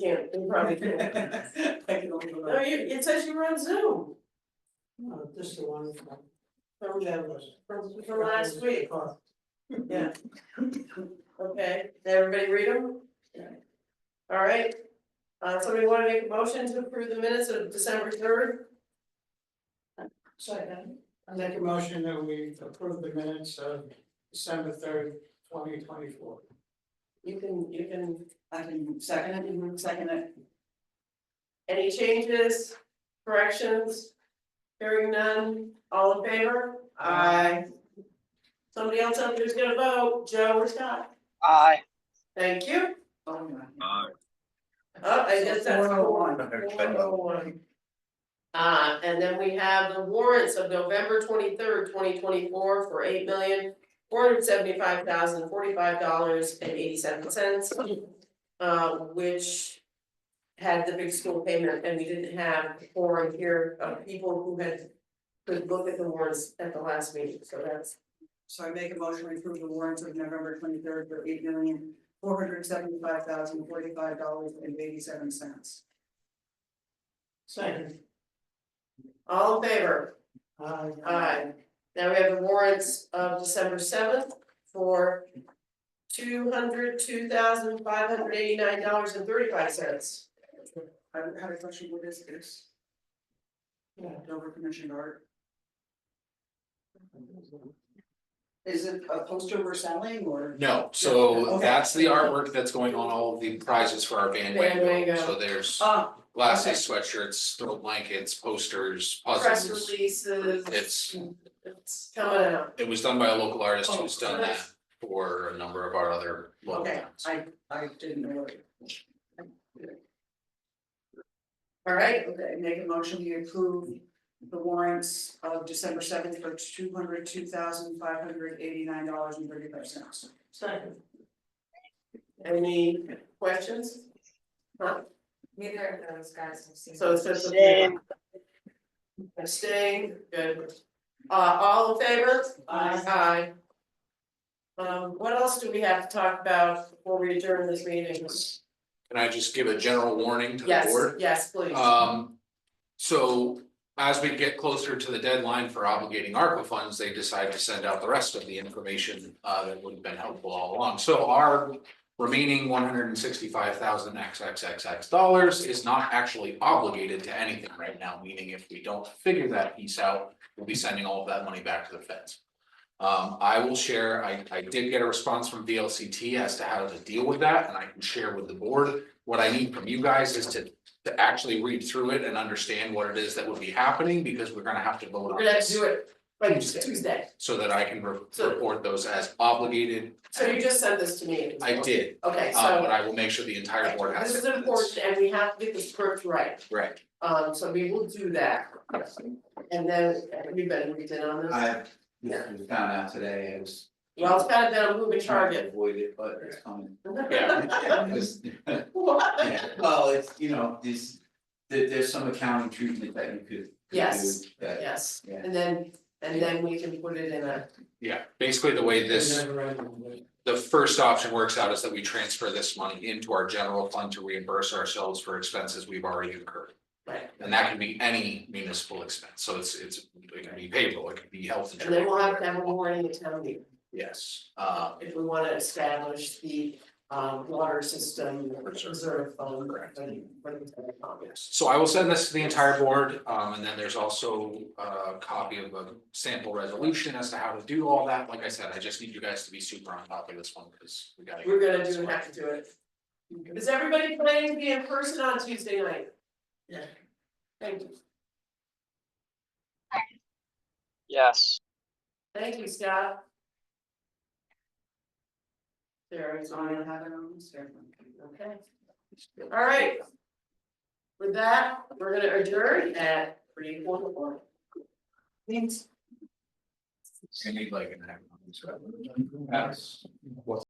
can't, you probably can't. I can only No, it says you were on Zoom. This is the one From was. from last week, yeah. Okay, did everybody read them? All right, somebody wanna make a motion to approve the minutes of December 3rd? Second. I make a motion that we approve the minutes of December 3rd, 2024. You can, I can second it. any changes, corrections? Hearing none, all in favor? Aye. Somebody else out there's gonna vote, Joe or Scott? Aye. Thank you. Oh, my. I guess that's 401. 401. And then we have the warrants of November 23rd, 2024 for $8,475,045.87. Which had the big school payment, and we didn't have four here of people who could look at the warrants at the last meeting, so that's. So I make a motion to approve the warrants of November 23rd for $8,475,045.87. Second. All in favor? Aye. Now we have the warrants of December 7th for $202,589.35. I had a question, what is this? Dover Commissioned Art. Is it a poster we're selling or? No, so Okay. that's the artwork that's going on all of the prizes for our Van Van Wango, Wango. so there's Ah, glasses, sweatshirts, throw blankets, posters, Press puzzles. releases. It's, It's coming out. it was done by a local artist Oh, who's done nice. that for a number of our other local okay, towns. I didn't know what it. All right, Okay, make a motion to approve the warrants of December 7th for $202,589.35. second. Any questions? Huh? Neither of those guys have seen. So it's just. Same. Abstain, good. All in favor? Aye. What else do we have to talk about before we adjourn this meeting? Can I just give a general warning to the Yes, board? yes, please. So as we get closer to the deadline for obligating ARPA funds, they decide to send out the rest of the information that would have been helpful all along. So our remaining $165,000 is not actually obligated to anything right now, meaning if we don't figure that piece out, we'll be sending all of that money back to the feds. I will share, I did get a response from VLCT as to how to deal with that, and I can share with the board. What I need from you guys is to actually read through it and understand what it is that would be happening, because we're gonna have to vote We're on gonna have to this. do it by Tuesday. So that I can So- report those as obligated. So you just sent this to me. I did, Okay, but so I will make sure the entire board has this it. is important and we have to get this script right. Right, So we will do that. And then everybody read in on this. Yeah, we found out today, it was. Well, it's kind of been a moving Trying to target. avoid it, but it's coming. yeah, What? Yeah, well, it's, there's some accounting treatment that you could Yes, do that. yes, Yeah. and then we can put it in a, yeah, basically the way this, the first option works out is that we transfer this money into our general fund to reimburse ourselves for expenses we've already incurred. right, And that can be any municipal expense, so it can be payroll, it can be health and then insurance. we'll have to have a warning at town meeting. Yes, If we wanna establish the water system reserve fund. Correct. Yes. so I will send this to the entire board, and then there's also a copy of a sample resolution as to how to do all that. Like I said, I just need you guys to be super on top of this one, because we gotta. We're gonna have to do it. Is everybody planning to be in person on Tuesday night? Yeah. Thank you, Yes. thank you, Scott. There's So I don't have it on this, okay. All right. With that, we're gonna adjourn at 3:44. Thanks. I need like an. That's-